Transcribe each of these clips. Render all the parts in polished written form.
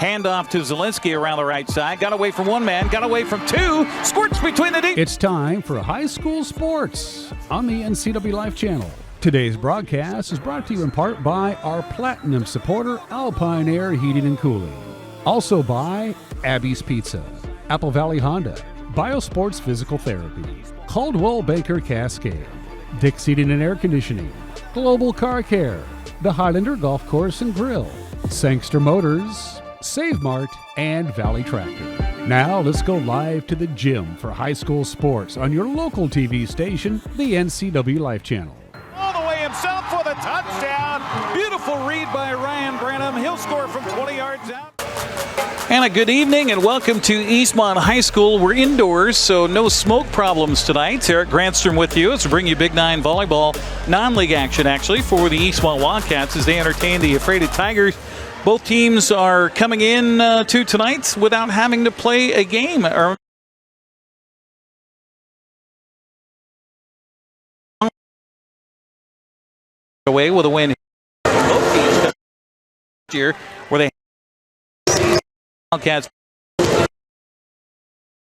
Hand off to Zielinski around the right side. Got away from one man, got away from two. Squirts between the deep. It's time for high school sports on the NCWLIFE Channel. Today's broadcast is brought to you in part by our platinum supporter, Alpine Air Heating and Cooling. Also by Abby's Pizza, Apple Valley Honda, Biosports Physical Therapy, Caldwell Banker Cascade, Dick's Heating and Air Conditioning, Global Car Care, the Highlander Golf Course and Grill, Sangster Motors, Save Mart, and Valley Tractor. Now let's go live to the gym for high school sports on your local TV station, the NCWLIFE Channel. All the way himself for the touchdown. Beautiful read by Ryan Branham. He'll score from 20 yards out. And a good evening and welcome to Eastmont High School. We're indoors, so no smoke problems tonight. Eric Granstrom with you to bring you Big Nine volleyball non-league action actually for the Eastmont Wildcats as they entertain the Ephrata Tigers. Both teams are coming in to tonight without having to play a game. Away with a win here where they Wildcats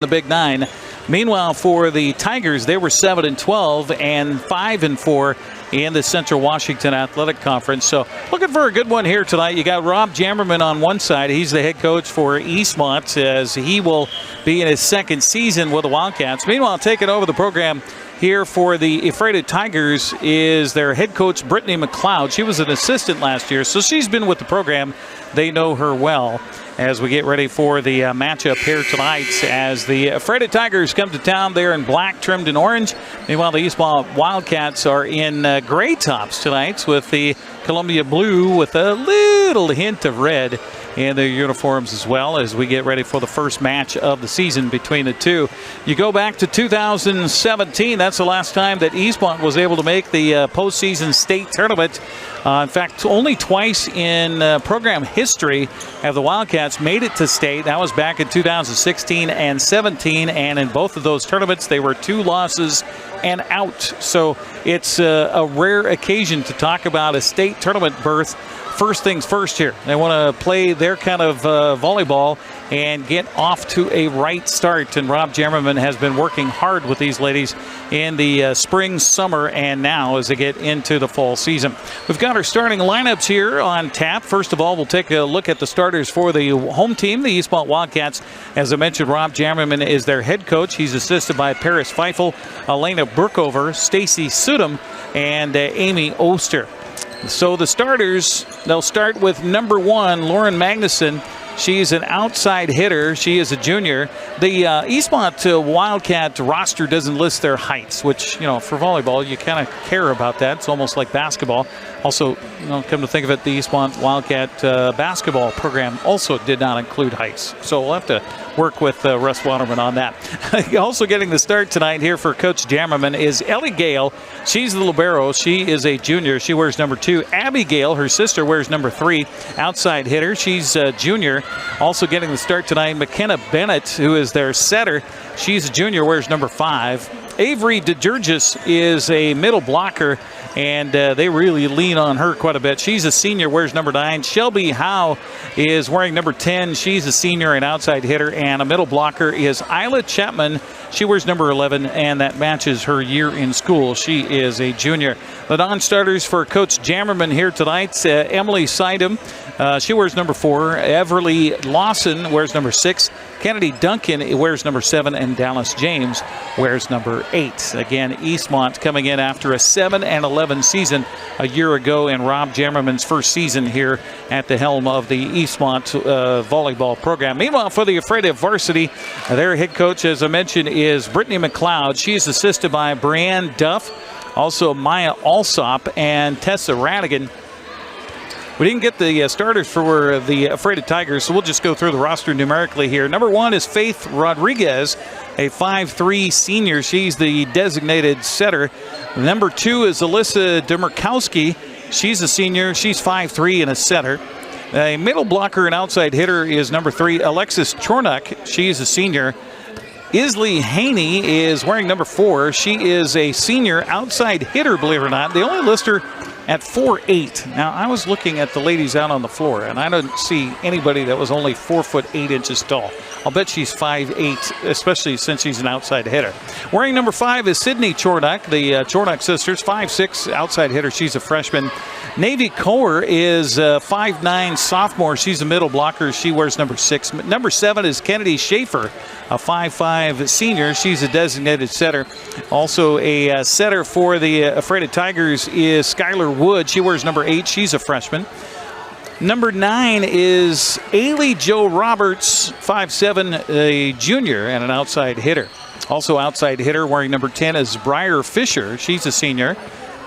the Big Nine. Meanwhile, for the Tigers, they were 7-12 and 5-4 in the Central Washington Athletic Conference. So looking for a good one here tonight. You got Rob Jammerman on one side. He's the head coach for Eastmont as he will be in his second season with the Wildcats. Meanwhile, taking over the program here for the Ephrata Tigers is their head coach, Brittany McLeod. She was an assistant last year, so she's been with the program. They know her well as we get ready for the matchup here tonight as the Ephrata Tigers come to town there in black trimmed in orange. Meanwhile, the Eastmont Wildcats are in gray tops tonight with the Columbia blue with a little hint of red in their uniforms as well as we get ready for the first match of the season between the two. You go back to 2017, that's the last time that Eastmont was able to make the postseason state tournament. In fact, only twice in program history have the Wildcats made it to state. That was back in 2016 and 17, and in both of those tournaments they were 2 losses and out. So it's a rare occasion to talk about a state tournament berth. First things first here. They want to play their kind of volleyball and get off to a right start. And Rob Jammerman has been working hard with these ladies in the spring, summer, and now as they get into the fall season. We've got our starting lineups here on tap. First of all, we'll take a look at the starters for the home team, the Eastmont Wildcats. As I mentioned, Rob Jammerman is their head coach. He's assisted by Paris Feifel, Elena Brookover, Stacy Sudom, and Amy Oster. So the starters, they'll start with number 1, Lauren Magnuson. She's an outside hitter. She is a junior. The Eastmont Wildcat roster doesn't list their heights, which, you know, for volleyball, you kind of care about that. It's almost like basketball. Also, you know, come to think of it, the Eastmont Wildcat basketball program also did not include heights. So we'll have to work with Russ Waterman on that. Also getting the start tonight here for Coach Jammerman is Ellie Gale. She's the libero. She is a junior. She wears number 2. Abby Gale, her sister, wears number 3. Outside hitter. She's a junior. Also getting the start tonight, McKenna Bennett, who is their setter. She's a junior, wears number 5. Avery DeGurgis is a middle blocker, and they really lean on her quite a bit. She's a senior, wears number 9. Shelby Howe is wearing number 10. She's a senior and outside hitter, and a middle blocker is Isla Chapman. She wears number 11, and that matches her year in school. She is a junior. The non-starters for Coach Jammerman here tonight, Emily Seidem. She wears number 4. Everly Lawson wears number 6. Kennedy Duncan wears number 7. And Dallas James wears number 8. Again, Eastmont coming in after a 7-11 season a year ago in Rob Jammerman's first season here at the helm of the Eastmont volleyball program. Meanwhile, for the Ephrata varsity, their head coach, as I mentioned, is Brittany McLeod. She is assisted by Brianne Duff, also Maya Alsop, and Tessa Radigan. We didn't get the starters for the Ephrata Tigers, so we'll just go through the roster numerically here. Number 1 is Faith Rodriguez, a 5'3 senior. She's the designated setter. Number 2 is Alyssa Demarkowski. She's a senior. She's 5'3 and a setter. A middle blocker and outside hitter is number 3, Alexis Chornuk. She's a senior. Isley Haney is wearing number 4. She is a senior outside hitter, believe it or not. They only list her at 4'8". Now, I was looking at the ladies out on the floor, and I didn't see anybody that was only 4 foot 8 inches tall. I'll bet she's 5'8", especially since she's an outside hitter. Wearing number 5 is Sydney Chordock, the Chordock sisters, 5'6", outside hitter. She's a freshman. Navy Coer is 5'9", sophomore. She's a middle blocker. She wears number 6. Number 7 is Kennedy Schaefer, a 5'5", senior. She's a designated setter. Also a setter for the Ephrata Tigers is Skylar Wood. She wears number 8. She's a freshman. Number 9 is Ailey Joe Roberts, 5'7", a junior and an outside hitter. Also outside hitter wearing number 10 is Briar Fisher. She's a senior.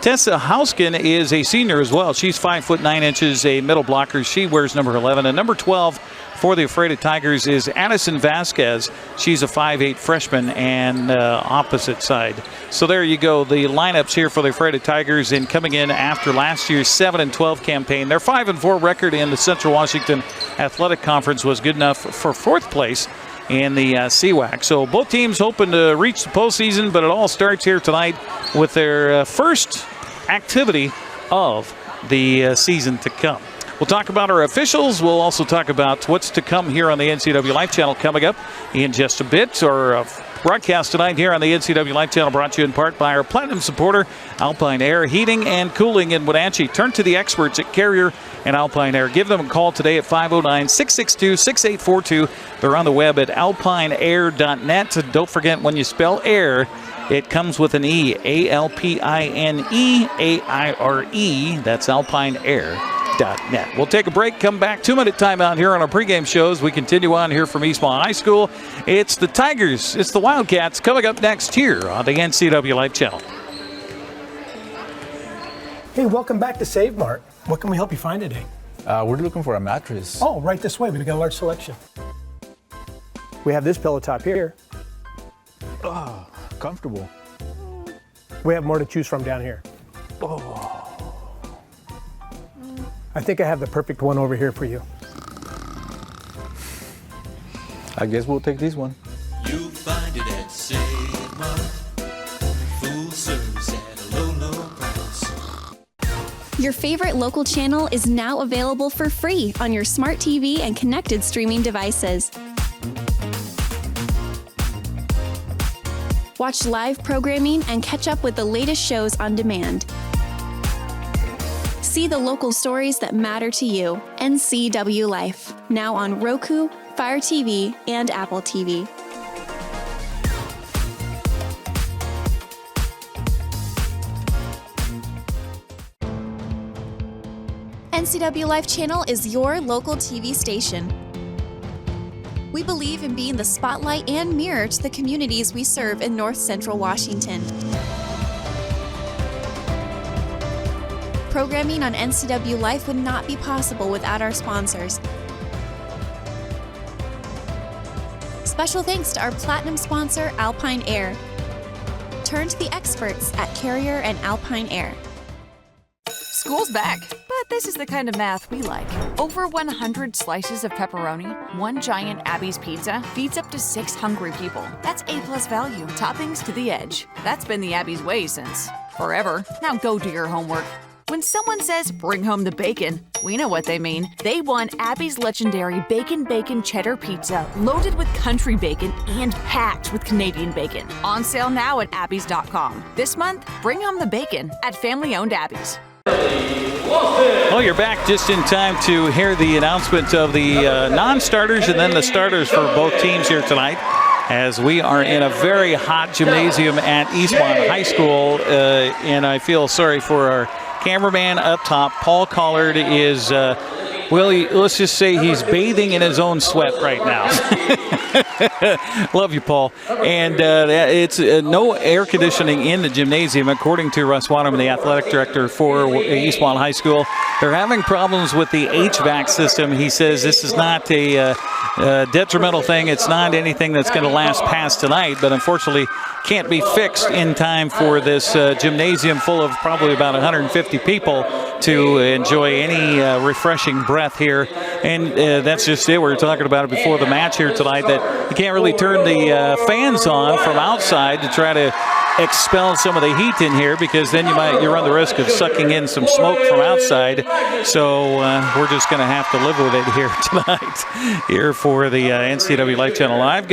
Tessa Hauskin is a senior as well. She's 5 foot 9 inches, a middle blocker. She wears number 11. And number 12 for the Ephrata Tigers is Addison Vasquez. She's a 5'8" freshman and opposite side. So there you go. The lineups here for the Ephrata Tigers, and coming in after last year's 7-12 campaign. Their 5-4 record in the Central Washington Athletic Conference was good enough for 4th place in the CWAC. So both teams hoping to reach the postseason, but it all starts here tonight with their first activity of the season to come. We'll talk about our officials. We'll also talk about what's to come here on the NCWLIFE Channel coming up in just a bit. Our broadcast tonight here on the NCWLIFE Channel brought to you in part by our platinum supporter, Alpine Air Heating and Cooling in Wenatchee. Turn to the experts at Carrier and Alpine Air. Give them a call today at 509-662-6842. They're on the web at alpineair.net. Don't forget, when you spell air, it comes with an E, A-L-P-I-N-E-A-I-R-E. That's alpineair.net. We'll take a break, come back, 2-minute timeout here on our pregame shows. We continue on here from Eastmont High School. It's the Tigers, it's the Wildcats coming up next here on the NCWLIFE Channel. Hey, welcome back to Save Mart. What can we help you find today? We're looking for a mattress. Oh, right this way. We've got a large selection. We have this pillow top here. Oh, comfortable. We have more to choose from down here. Oh. I think I have the perfect one over here for you. I guess we'll take this one. You'll find it at Save Mart. Full service at a low, low price. Your favorite local channel is now available for free on your smart TV and connected streaming devices. Watch live programming and catch up with the latest shows on demand. See the local stories that matter to you. NCWLIFE, now on Roku, Fire TV, and Apple TV. NCWLIFE Channel is your local TV station. We believe in being the spotlight and mirror to the communities we serve in North Central Washington. Programming on NCWLIFE would not be possible without our sponsors. Special thanks to our platinum sponsor, Alpine Air. Turn to the experts at Carrier and Alpine Air. School's back, but this is the kind of math we like. Over 100 slices of pepperoni, one giant Abby's pizza feeds up to 6 hungry people. That's A+ value, toppings to the edge. That's been the Abby's way since forever. Now go do your homework. When someone says, bring home the bacon, we know what they mean. They want Abby's legendary Bacon Cheddar Pizza, loaded with country bacon and packed with Canadian bacon. On sale now at abbys.com. This month, bring home the bacon at family-owned Abby's. Well, you're back just in time to hear the announcement of the non-starters and then the starters for both teams here tonight, as we are in a very hot gymnasium at Eastmont High School, and I feel sorry for our cameraman up top. Paul Collard is, let's just say he's bathing in his own sweat right now. Love you, Paul. And it's no air conditioning in the gymnasium, according to Russ Waterman, the athletic director for Eastmont High School. They're having problems with the HVAC system. He says this is not a detrimental thing. It's not anything that's going to last past tonight, but unfortunately can't be fixed in time for this gymnasium full of probably about 150 people to enjoy any refreshing breath here. And that's just it. We were talking about it before the match here tonight, that you can't really turn the fans on from outside to try to expel some of the heat in here, because then you run the risk of sucking in some smoke from outside. So we're just going to have to live with it here tonight, here for the NCWLIFE Channel. I've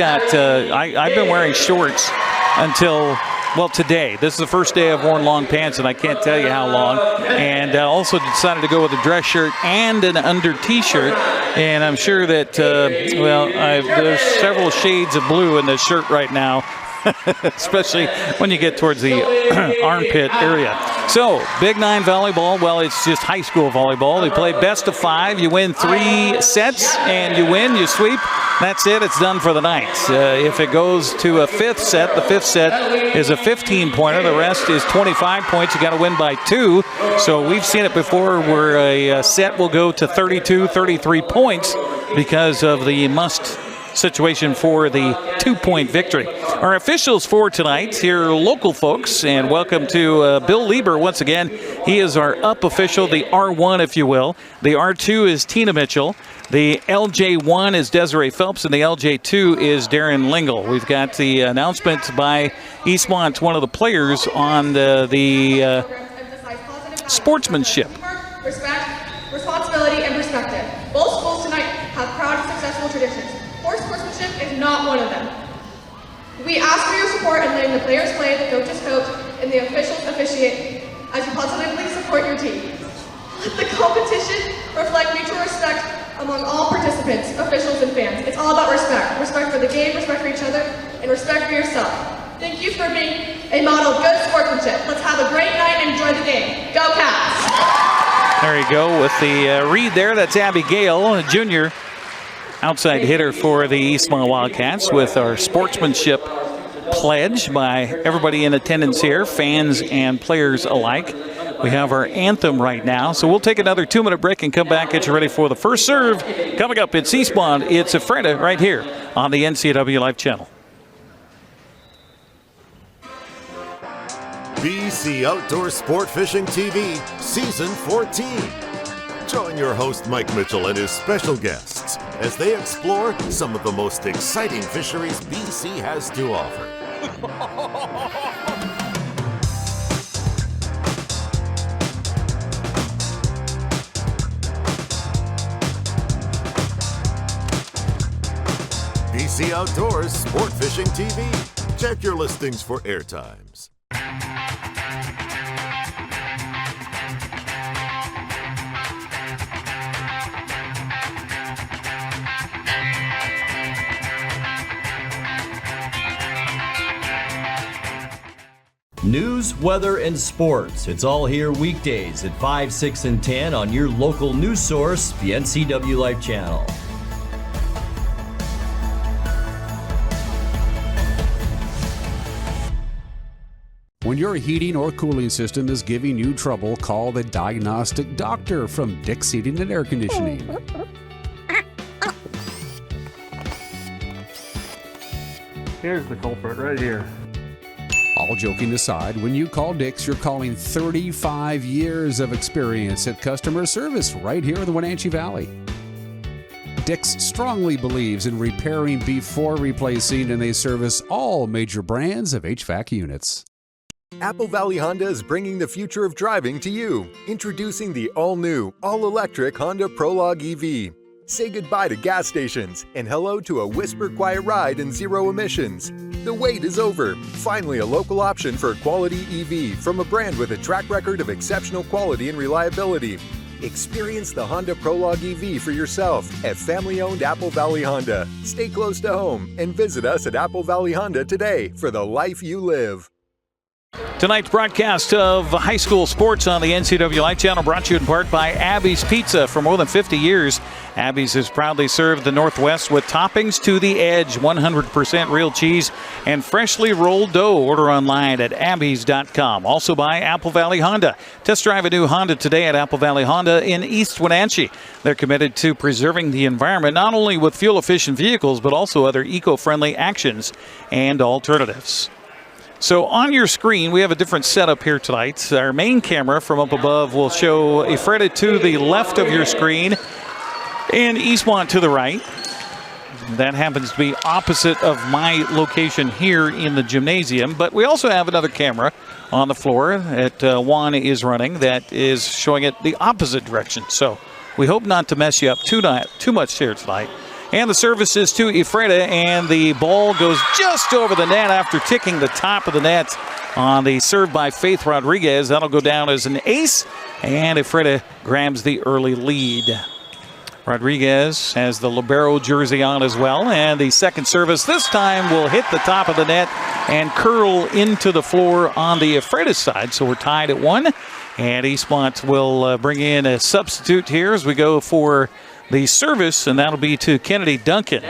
been wearing shorts until, well, today. This is the first day I've worn long pants, and I can't tell you how long. And also decided to go with a dress shirt and an under T-shirt. And I'm sure that, there's several shades of blue in this shirt right now, especially when you get towards the armpit area. So, Big 9 volleyball, well, it's just high school volleyball. They play best of 5. You win 3 sets, and you win, you sweep. That's it. It's done for the night. If it goes to a 5th set, the 5th set is a 15-pointer. The rest is 25 points. You got to win by 2. So we've seen it before where a set will go to 32, 33 points because of the must situation for the 2-point victory. Our officials for tonight, here local folks, and welcome to Bill Lieber once again. He is our up official, the R1 if you will. The R2 is Tina Mitchell. The LJ1 is Desiree Phelps, and the LJ2 is Darren Lingle. We've got the announcement by Eastmont, one of the players, on the sportsmanship. Respect, responsibility, and perspective. Both schools tonight have proud and successful traditions. Horse sportsmanship is not one of them. We ask for your support in letting the players play, the coaches coach, and the officials officiate as you positively support your team. Let the competition reflect mutual respect among all participants, officials, and fans. It's all about respect. Respect for the game, respect for each other, and respect for yourself. Thank you for being a model of good sportsmanship. Let's have a great night and enjoy the game. Go Cats! There you go with the read there. That's Abby Gale, a junior outside hitter for the Eastmont Wildcats, with our sportsmanship pledge by everybody in attendance here, fans and players alike. We have our anthem right now, so we'll take another 2-minute break and come back, get you ready for the first serve. Coming up, it's Eastmont, it's Ephrata right here on the NCWLIFE Channel. BC Outdoor Sport Fishing TV, Season 14. Join your host Mike Mitchell and his special guests as they explore some of the most exciting fisheries BC has to offer. BC Outdoors Sport Fishing TV. Check your listings for airtimes. News, weather, and sports. It's all here weekdays at 5, 6, and 10 on your local news source, the NCWLIFE Channel. When your heating or cooling system is giving you trouble, call the diagnostic doctor from Dick's Heating and Air Conditioning. Here's the culprit right here. All joking aside, when you call Dick's, you're calling 35 years of experience at customer service right here in the Wenatchee Valley. Dick's strongly believes in repairing before replacing, and they service all major brands of HVAC units. Apple Valley Honda is bringing the future of driving to you. Introducing the all-new, all-electric Honda Prologue EV. Say goodbye to gas stations and hello to a whisper-quiet ride and zero emissions. The wait is over. Finally, a local option for a quality EV from a brand with a track record of exceptional quality and reliability. Experience the Honda Prologue EV for yourself at family-owned Apple Valley Honda. Stay close to home and visit us at Apple Valley Honda today for the life you live. Tonight's broadcast of high school sports on the NCWLIFE Channel brought to you in part by Abby's Pizza. For more than 50 years, Abby's has proudly served the Northwest with toppings to the edge, 100% real cheese, and freshly rolled dough. Order online at abbys.com. Also by Apple Valley Honda. Test drive a new Honda today at Apple Valley Honda in East Wenatchee. They're committed to preserving the environment, not only with fuel-efficient vehicles, but also other eco-friendly actions and alternatives. So on your screen, we have a different setup here tonight. Our main camera from up above will show Ephrata to the left of your screen and Eastmont to the right. That happens to be opposite of my location here in the gymnasium. But we also have another camera on the floor that Juan is running that is showing it the opposite direction. So we hope not to mess you up too much here tonight. And the service is to Ephrata, and the ball goes just over the net after ticking the top of the net on the serve by Faith Rodriguez. That'll go down as an ace, and Ephrata grabs the early lead. Rodriguez has the libero jersey on as well, and the second service this time will hit the top of the net and curl into the floor on the Ephrata side. So we're tied at 1, and Eastmont will bring in a substitute here as we go for the service, and that'll be to Kennedy Duncan.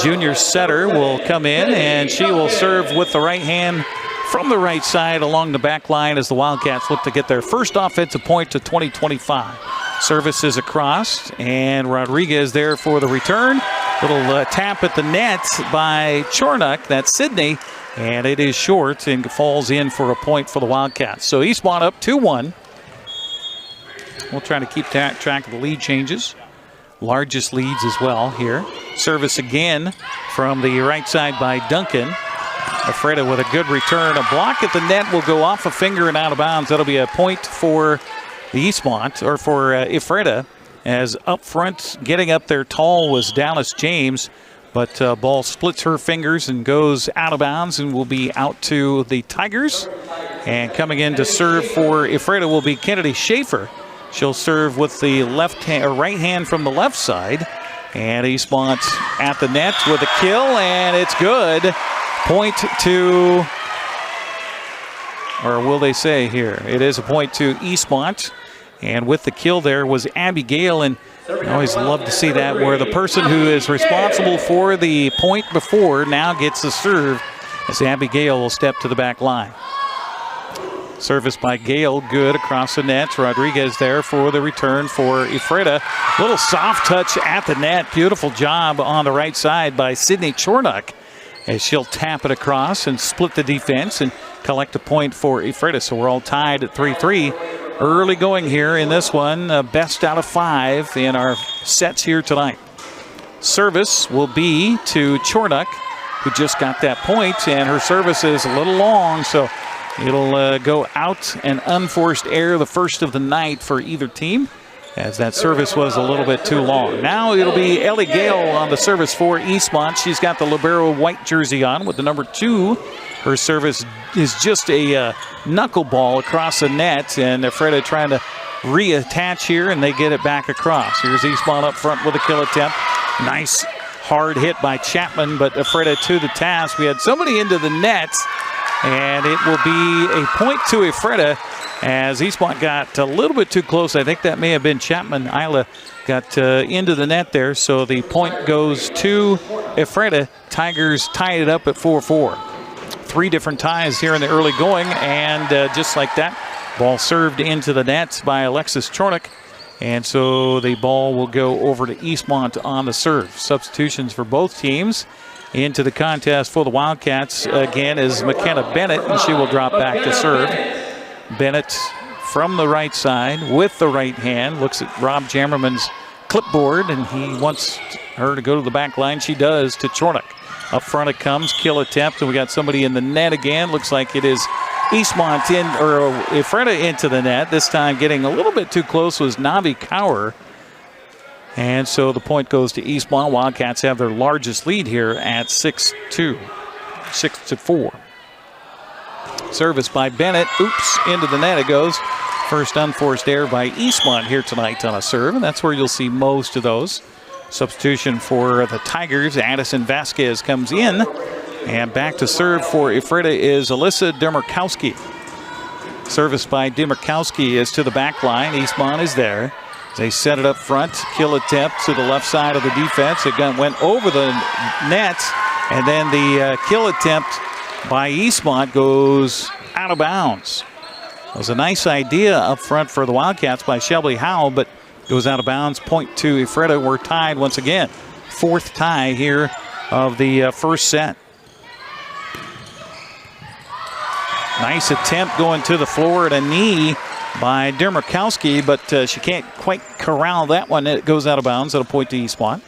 Junior setter will come in, and she will serve with the right hand from the right side along the back line as the Wildcats look to get their first offensive point to 2025. Service is across, and Rodriguez there for the return. Little tap at the net by Chornock. That's Sydney, and it is short and falls in for a point for the Wildcats. So Eastmont up 2-1. We'll try to keep track of the lead changes. Largest leads as well here. Service again from the right side by Duncan. Ephrata with a good return. A block at the net will go off a finger and out of bounds. That'll be a point for the Eastmont, or for Ephrata, as up front getting up there tall was Dallas James, but ball splits her fingers and goes out of bounds and will be out to the Tigers. And coming in to serve for Ephrata will be Kennedy Schaefer. She'll serve with the left hand or right hand from the left side. And Eastmont at the net with a kill, and it's good. Point to, or will they say here? It is a point to Eastmont. And with the kill there was Abby Gale, and I always love to see that, where the person who is responsible for the point before now gets the serve, as Abby Gale will step to the back line. Service by Gale, good across the net. Rodriguez there for the return for Ephrata. Little soft touch at the net. Beautiful job on the right side by Sydney Chornock, as she'll tap it across and split the defense and collect a point for Ephrata. So we're all tied at 3-3. Early going here in this one. Best out of 5 in our sets here tonight. Service will be to Chornock, who just got that point, and her service is a little long, so it'll go out and unforced error, the first of the night for either team, as that service was a little bit too long. Now it'll be Ellie Gale on the service for Eastmont. She's got the libero white jersey on with the number 2. Her service is just a knuckleball across the net, and Ephrata trying to reattach here, and they get it back across. Here's Eastmont up front with a kill attempt. Nice hard hit by Chapman, but Ephrata to the task. We had somebody into the net, and it will be a point to Ephrata, as Eastmont got a little bit too close. I think that may have been Chapman. Isla got into the net there, so the point goes to Ephrata. Tigers tied it up at 4-4. 3 different ties here in the early going, and just like that, ball served into the net by Alexis Chornock, and so the ball will go over to Eastmont on the serve. Substitutions for both teams into the contest for the Wildcats again is McKenna Bennett, and she will drop back to serve. Bennett from the right side with the right hand looks at Rob Jammerman's clipboard, and he wants her to go to the back line. She does, to Chornock. Up front it comes, kill attempt, and we got somebody in the net again. Looks like it is Eastmont in, or Ephrata into the net. This time getting a little bit too close was Navi Cower. And so the point goes to Eastmont. Wildcats have their largest lead here at 6-2, 6-4. Service by Bennett. Oops, into the net it goes. First unforced error by Eastmont here tonight on a serve, and that's where you'll see most of those. Substitution for the Tigers, Addison Vasquez comes in, and back to serve for Ephrata is Alyssa Demarkowski. Service by Demarkowski is to the back line. Eastmont is there. They set it up front. Kill attempt to the left side of the defense. It went over the net, and then the kill attempt by Eastmont goes out of bounds. It was a nice idea up front for the Wildcats by Shelby Howell, but goes out of bounds. Point to Ephrata. We're tied once again. 4th tie here of the first set. Nice attempt going to the floor at a knee by Demarkowski, but she can't quite corral that one. It goes out of bounds. It'll point to Eastmont.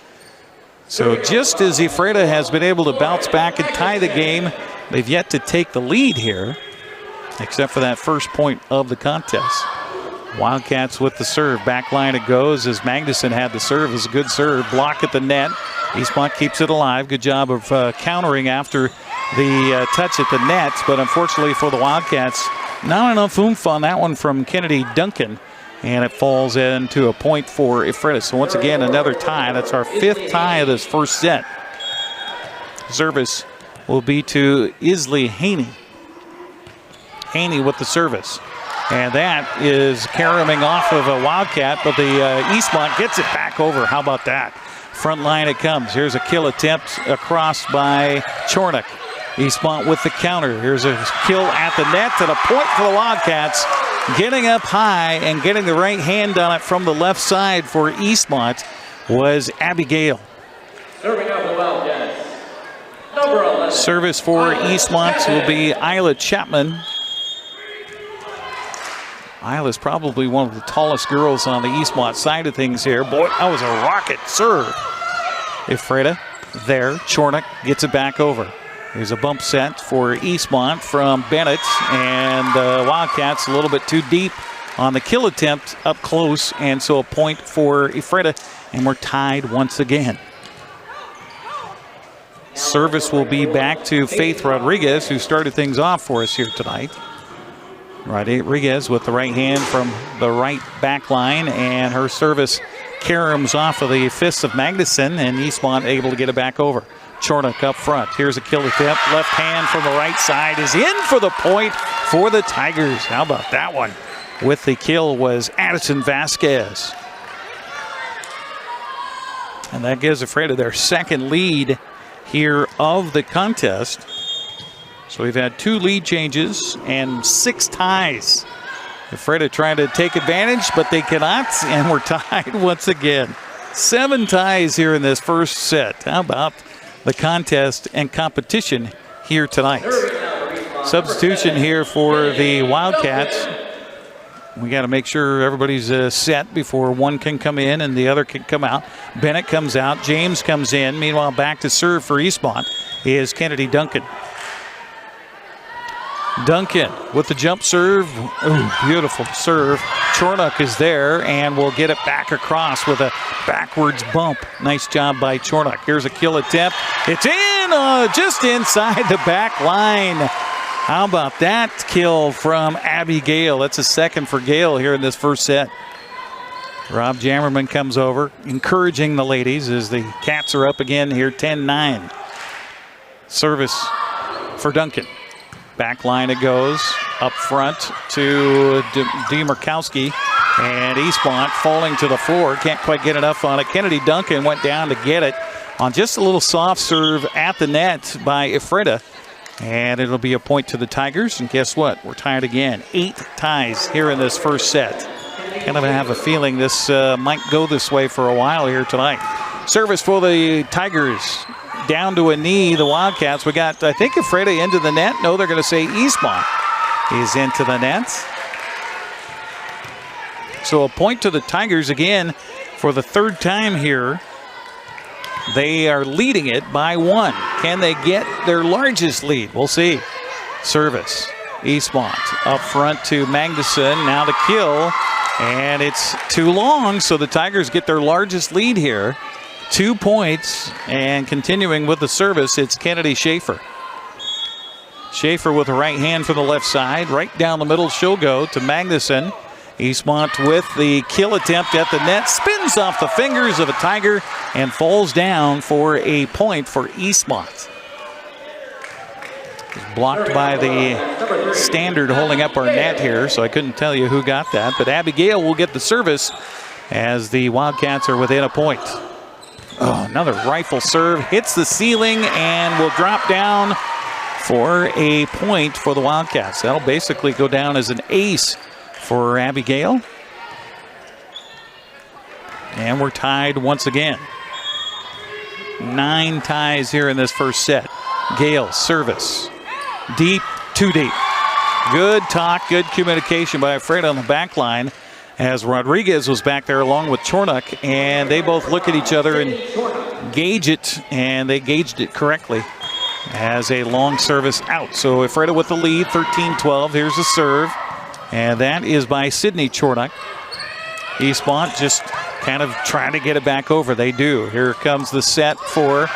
So just as Ephrata has been able to bounce back and tie the game, they've yet to take the lead here, except for that first point of the contest. Wildcats with the serve. Back line it goes as Magnuson had the serve. It was a good serve. Block at the net. Eastmont keeps it alive. Good job of countering after the touch at the net, but unfortunately for the Wildcats, not enough oomph on that one from Kennedy Duncan, and it falls into a point for Ephrata. So once again, another tie. That's our 5th tie of this first set. Service will be to Isla Haney. Haney with the service. And that is caroming off of a Wildcat, but the Eastmont gets it back over. How about that? Front line it comes. Here's a kill attempt across by Chornock. Eastmont with the counter. Here's a kill at the net and a point for the Wildcats. Getting up high and getting the right hand on it from the left side for Eastmont was Abby Gale. Serving up the Wildcats, number 11. Service for Eastmont will be Isla Chapman. Isla's probably one of the tallest girls on the Eastmont side of things here. Boy, that was a rocket serve. Ephrata there. Chornock gets it back over. Here's a bump set for Eastmont from Bennett, and Wildcats a little bit too deep on the kill attempt up close, and so a point for Ephrata, and we're tied once again. Service will be back to Faith Rodriguez, who started things off for us here tonight. Rodriguez with the right hand from the right back line, and her service caroms off of the fists of Magnuson, and Eastmont able to get it back over. Chornock up front. Here's a kill attempt. Left hand from the right side is in for the point for the Tigers. How about that one? With the kill was Addison Vasquez. And that gives Ephrata their second lead here of the contest. So we've had 2 lead changes and 6 ties. Ephrata trying to take advantage, but they cannot, and we're tied once again. 7 ties here in this first set. How about the contest and competition here tonight? Substitution here for the Wildcats. We got to make sure everybody's set before one can come in and the other can come out. Bennett comes out. James comes in. Meanwhile, back to serve for Eastmont is Kennedy Duncan. Duncan with the jump serve. Ooh, beautiful serve. Chornock is there and will get it back across with a backwards bump. Nice job by Chornock. Here's a kill attempt. It's in, just inside the back line. How about that kill from Abby Gale? That's a second for Gale here in this first set. Rob Jammerman comes over, encouraging the ladies as the Cats are up again here, 10-9. Service for Duncan. Back line it goes. Up front to Demarkowski. And Eastmont falling to the floor. Can't quite get enough on it. Kennedy Duncan went down to get it on just a little soft serve at the net by Ephrata. And it'll be a point to the Tigers. And guess what? We're tied again. 8 ties here in this first set. Kind of have a feeling this might go this way for a while here tonight. Service for the Tigers. Down to a knee, the Wildcats. We got, I think, Ephrata into the net. No, they're going to say Eastmont is into the net. So a point to the Tigers again for the 3rd time here. They are leading it by 1. Can they get their largest lead? We'll see. Service. Eastmont up front to Magnuson. Now the kill. And it's too long, so the Tigers get their largest lead here. 2 points, and continuing with the service, it's Kennedy Schaefer. Schaefer with a right hand from the left side. Right down the middle, she'll go to Magnuson. Eastmont with the kill attempt at the net. Spins off the fingers of a Tiger and falls down for a point for Eastmont. Blocked by the standard holding up our net here, so I couldn't tell you who got that. But Abby Gale will get the service as the Wildcats are within a point. Oh, another rifle serve. Hits the ceiling and will drop down for a point for the Wildcats. That'll basically go down as an ace for Abby Gale. And we're tied once again. 9 ties here in this first set. Gale, service. Deep, too deep. Good talk, good communication by Ephrata on the back line. as Rodriguez was back there along with Chornock, and they both look at each other and gauge it, and they gauged it correctly as a long service out. So Ephrata with the lead, 13-12. Here's the serve, and that is by Sydney Chornock. Eastmont just kind of trying to get it back over. They do. Here comes the set for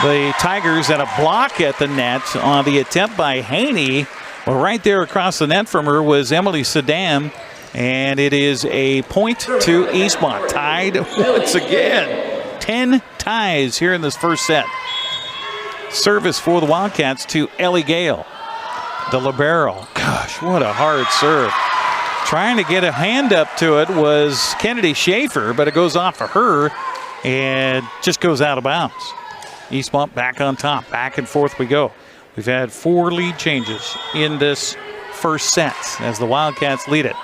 the Tigers, and a block at the net on the attempt by Haney. Well, right there across the net from her was Emily Sedam, and it is a point to Eastmont. Tied once again. 10 ties here in this first set. Service for the Wildcats to Ellie Gale. The libero. Gosh, what a hard serve. Trying to get a hand up to it was Kennedy Schaefer, but it goes off of her and just goes out of bounds. Eastmont back on top. Back and forth we go. We've had 4 lead changes in this first set as the Wildcats lead it.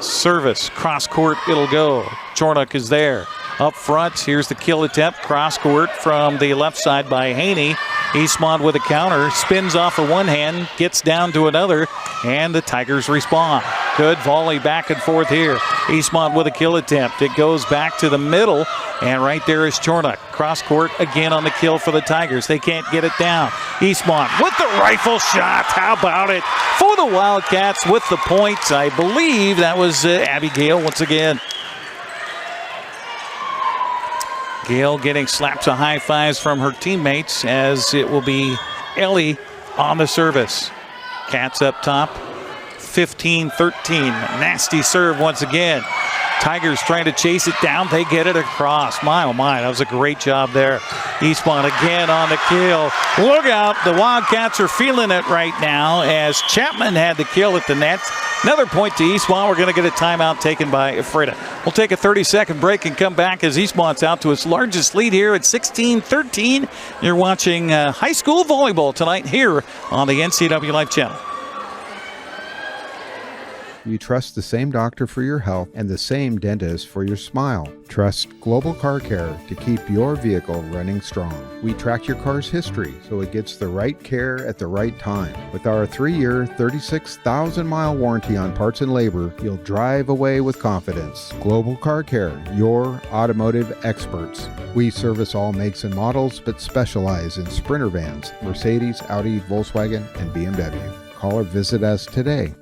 Service, cross court, it'll go. Chornock is there. Up front, here's the kill attempt. Cross court from the left side by Haney. Eastmont with a counter. Spins off of one hand, gets down to another, and the Tigers respond. Good volley back and forth here. Eastmont with a kill attempt. It goes back to the middle, and right there is Chornock. Cross court again on the kill for the Tigers. They can't get it down. Eastmont with the rifle shot. How about it? For the Wildcats with the points. I believe that was Abby Gale once again. Gale getting slaps of high fives from her teammates as it will be Ellie on the service. Cats up top, 15-13. Nasty serve once again. Tigers trying to chase it down. They get it across. My, oh my, that was a great job there. Eastmont again on the kill. Look out, the Wildcats are feeling it right now as Chapman had the kill at the net. Another point to Eastmont. We're going to get a timeout taken by Ephrata. We'll take a 30-second break and come back as Eastmont's out to its largest lead here at 16-13. You're watching high school volleyball tonight here on the NCWLIFE Channel. You trust the same doctor for your health and the same dentist for your smile. Trust Global Car Care to keep your vehicle running strong. We track your car's history so it gets the right care at the right time. With our 3-year, 36,000-mile warranty on parts and labor, you'll drive away with confidence. Global Car Care, your automotive experts. We service all makes and models, but specialize in Sprinter vans, Mercedes, Audi, Volkswagen, and BMW. Call or visit us today.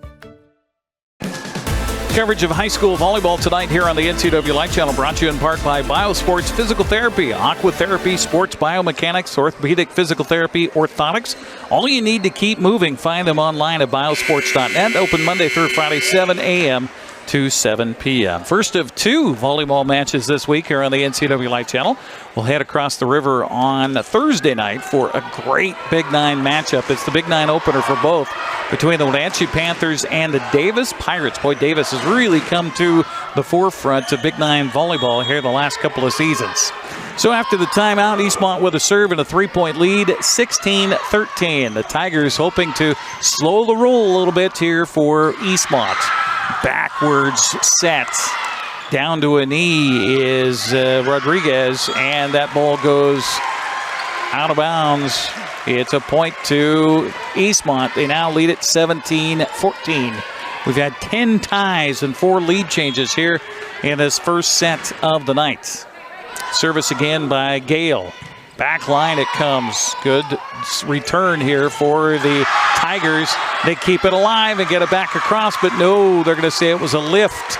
Coverage of high school volleyball tonight here on the NCWLIFE Channel, brought to you in part by Biosports Physical Therapy, Aqua Therapy, Sports Biomechanics, Orthopedic Physical Therapy, Orthotics. All you need to keep moving. Find them online at biosports.net. Open Monday through Friday, 7 a.m. to 7 p.m. First of 2 volleyball matches this week here on the NCWLIFE Channel. We'll head across the river on Thursday night for a great Big Nine matchup. It's the Big Nine opener for both between the Wenatchee Panthers and the Davis Pirates. Boy, Davis has really come to the forefront of Big Nine volleyball here the last couple of seasons. So after the timeout, Eastmont with a serve and a 3-point lead, 16-13. The Tigers hoping to slow the roll a little bit here for Eastmont. Backwards set. Down to a knee is Rodriguez, and that ball goes out of bounds. It's a point to Eastmont. They now lead it 17-14. We've had 10 ties and 4 lead changes here in this first set of the night. Service again by Gale. Back line it comes. Good return here for the Tigers. They keep it alive and get it back across, but no, they're going to say it was a lift,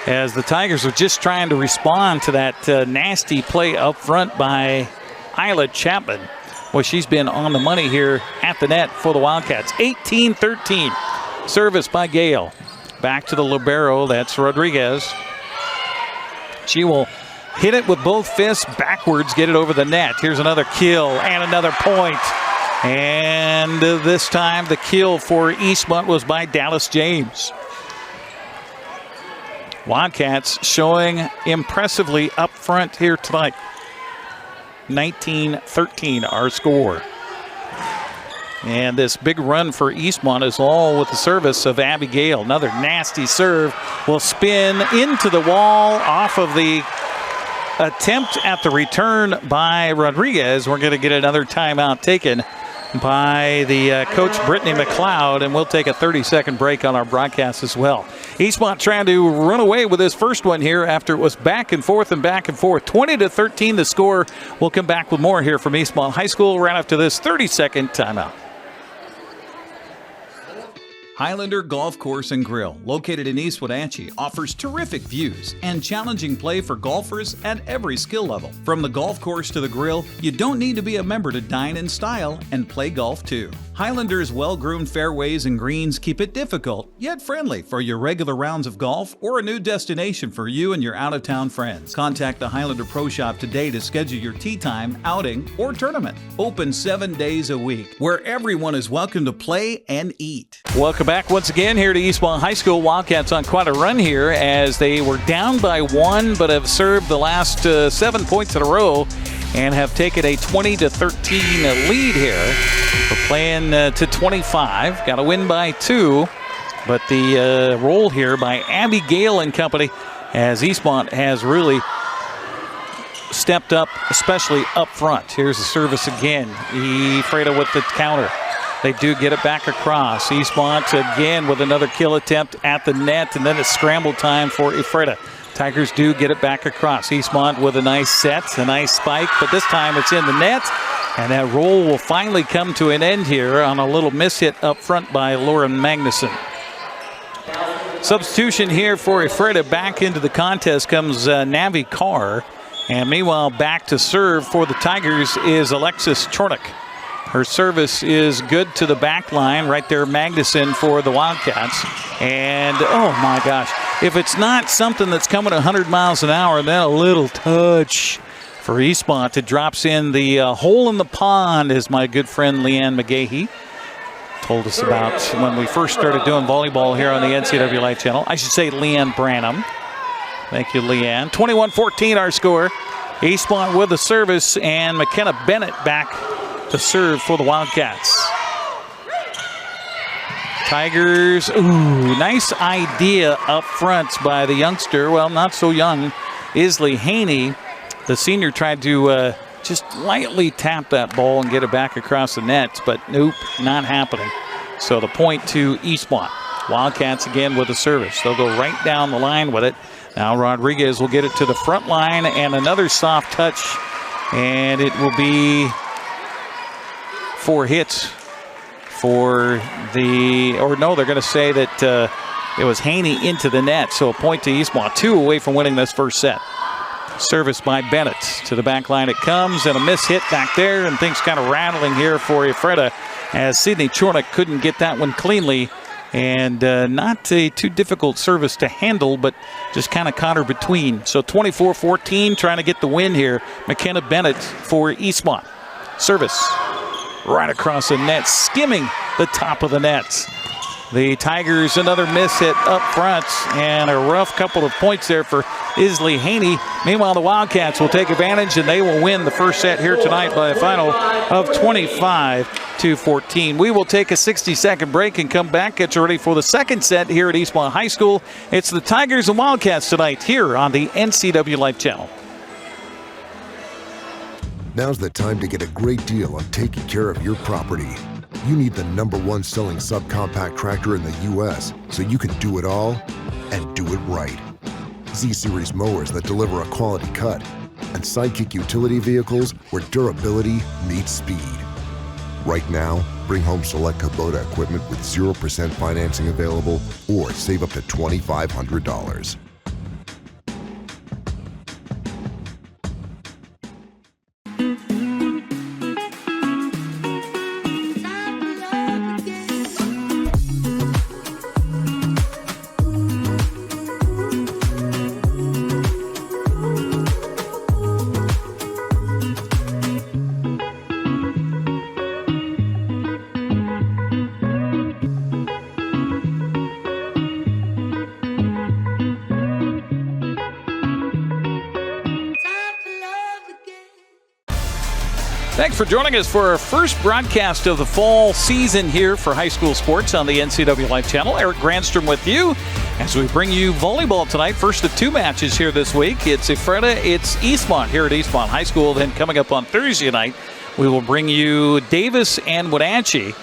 as the Tigers are just trying to respond to that nasty play up front by Isla Chapman. Well, she's been on the money here at the net for the Wildcats. 18-13. Service by Gale. Back to the libero. That's Rodriguez. She will hit it with both fists backwards, get it over the net. Here's another kill and another point. And this time the kill for Eastmont was by Dallas James. Wildcats showing impressively up front here tonight. 19-13 our score. And this big run for Eastmont is all with the service of Abby Gale. Another nasty serve will spin into the wall off of the attempt at the return by Rodriguez. We're going to get another timeout taken by the coach Brittany McLeod, and we'll take a 30-second break on our broadcast as well. Eastmont trying to run away with this first one here after it was back and forth and back and forth. 20-13 the score. We'll come back with more here from Eastmont High School right after this 30-second timeout. Highlander Golf Course and Grill, located in East Wenatchee, offers terrific views and challenging play for golfers at every skill level. From the golf course to the grill, you don't need to be a member to dine in style and play golf too. Highlander's well-groomed fairways and greens keep it difficult, yet friendly for your regular rounds of golf or a new destination for you and your out-of-town friends. Contact the Highlander Pro Shop today to schedule your tee time, outing, or tournament. Open 7 days a week, where everyone is welcome to play and eat. Welcome back once again here to Eastmont High School. Wildcats on quite a run here as they were down by 1 but have served the last 7 points in a row and have taken a 20-13 lead here. We're playing to 25. Got to win by 2. But the roll here by Abby Gale and company as Eastmont has really stepped up, especially up front. Here's the service again. Ephrata with the counter. They do get it back across. Eastmont again with another kill attempt at the net, and then a scramble time for Ephrata. Tigers do get it back across. Eastmont with a nice set, a nice spike, but this time it's in the net. And that roll will finally come to an end here on a little miss hit up front by Lauren Magnuson. Substitution here for Ephrata. Back into the contest comes Navi Carr. And meanwhile, back to serve for the Tigers is Alexis Chornick. Her service is good to the back line. Right there, Magnuson for the Wildcats. And, oh my gosh, if it's not something that's coming 100 miles an hour, then a little touch for Eastmont. It drops in the hole in the pond, as my good friend Leanne McGahee told us about when we first started doing volleyball here on the NCWLIFE Channel. I should say Leanne Branham. Thank you, Leanne. 21-14 our score. Eastmont with the service, and McKenna Bennett back to serve for the Wildcats. Tigers, nice idea up front by the youngster. Well, not so young, Isla Haney. The senior tried to just lightly tap that ball and get it back across the net, but nope, not happening. So the point to Eastmont. Wildcats again with the service. They'll go right down the line with it. Now Rodriguez will get it to the front line, and another soft touch, and it will be 4 hits for the, or no, they're going to say that it was Haney into the net, so a point to Eastmont. 2 away from winning this first set. Service by Bennett. To the back line it comes, and a miss hit back there, and things kind of rattling here for Ephrata as Sydney Chornick couldn't get that one cleanly. And not a too difficult service to handle, but just kind of caught her between. So 24-14, trying to get the win here. McKenna Bennett for Eastmont. Service right across the net, skimming the top of the net. The Tigers, another miss hit up front, and a rough couple of points there for Isla Haney. Meanwhile, the Wildcats will take advantage, and they will win the first set here tonight by a final of 25-14. We will take a 60-second break and come back, get you ready for the second set here at Eastmont High School. It's the Tigers and Wildcats tonight here on the NCWLIFE Channel. Now's the time to get a great deal on taking care of your property. You need the #1 selling subcompact tractor in the U.S. so you can do it all and do it right. Z-Series mowers that deliver a quality cut, and Sidekick utility vehicles where durability meets speed. Right now, bring home select Kubota equipment with 0% financing available or save up to $2,500. Thanks for joining us for our first broadcast of the fall season here for high school sports on the NCWLIFE Channel. Eric Granstrom with you as we bring you volleyball tonight. First of 2 matches here this week. It's Ephrata, it's Eastmont here at Eastmont High School. Then coming up on Thursday night, we will bring you Davis and Wenatchee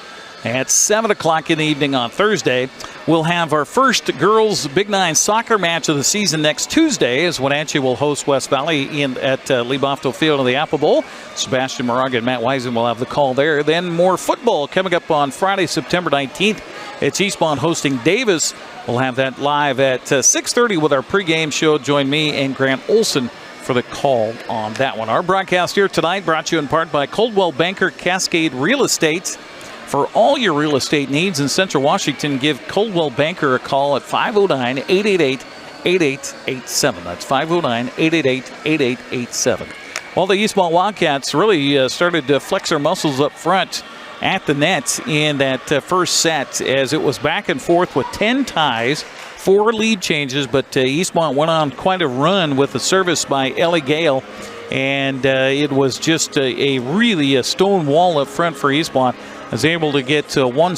at 7 o'clock in the evening on Thursday. We'll have our first girls Big Nine soccer match of the season next Tuesday as Wenatchee will host West Valley at Lee Bofto Field in the Apple Bowl. Sebastian Moraga and Matt Wiesen will have the call there. Then more football coming up on Friday, September 19th. It's Eastmont hosting Davis. We'll have that live at 6:30 with our pregame show. Join me and Grant Olson for the call on that one. Our broadcast here tonight brought to you in part by Coldwell Banker Cascade Real Estate. For all your real estate needs in Central Washington, give Coldwell Banker a call at 509-888-8887. That's 509-888-8887. Well, the Eastmont Wildcats really started to flex their muscles up front at the net in that first set as it was back and forth with 10 ties, 4 lead changes, but Eastmont went on quite a run with the service by Ellie Gale, and it was just really a stone wall up front for Eastmont. Was able to get one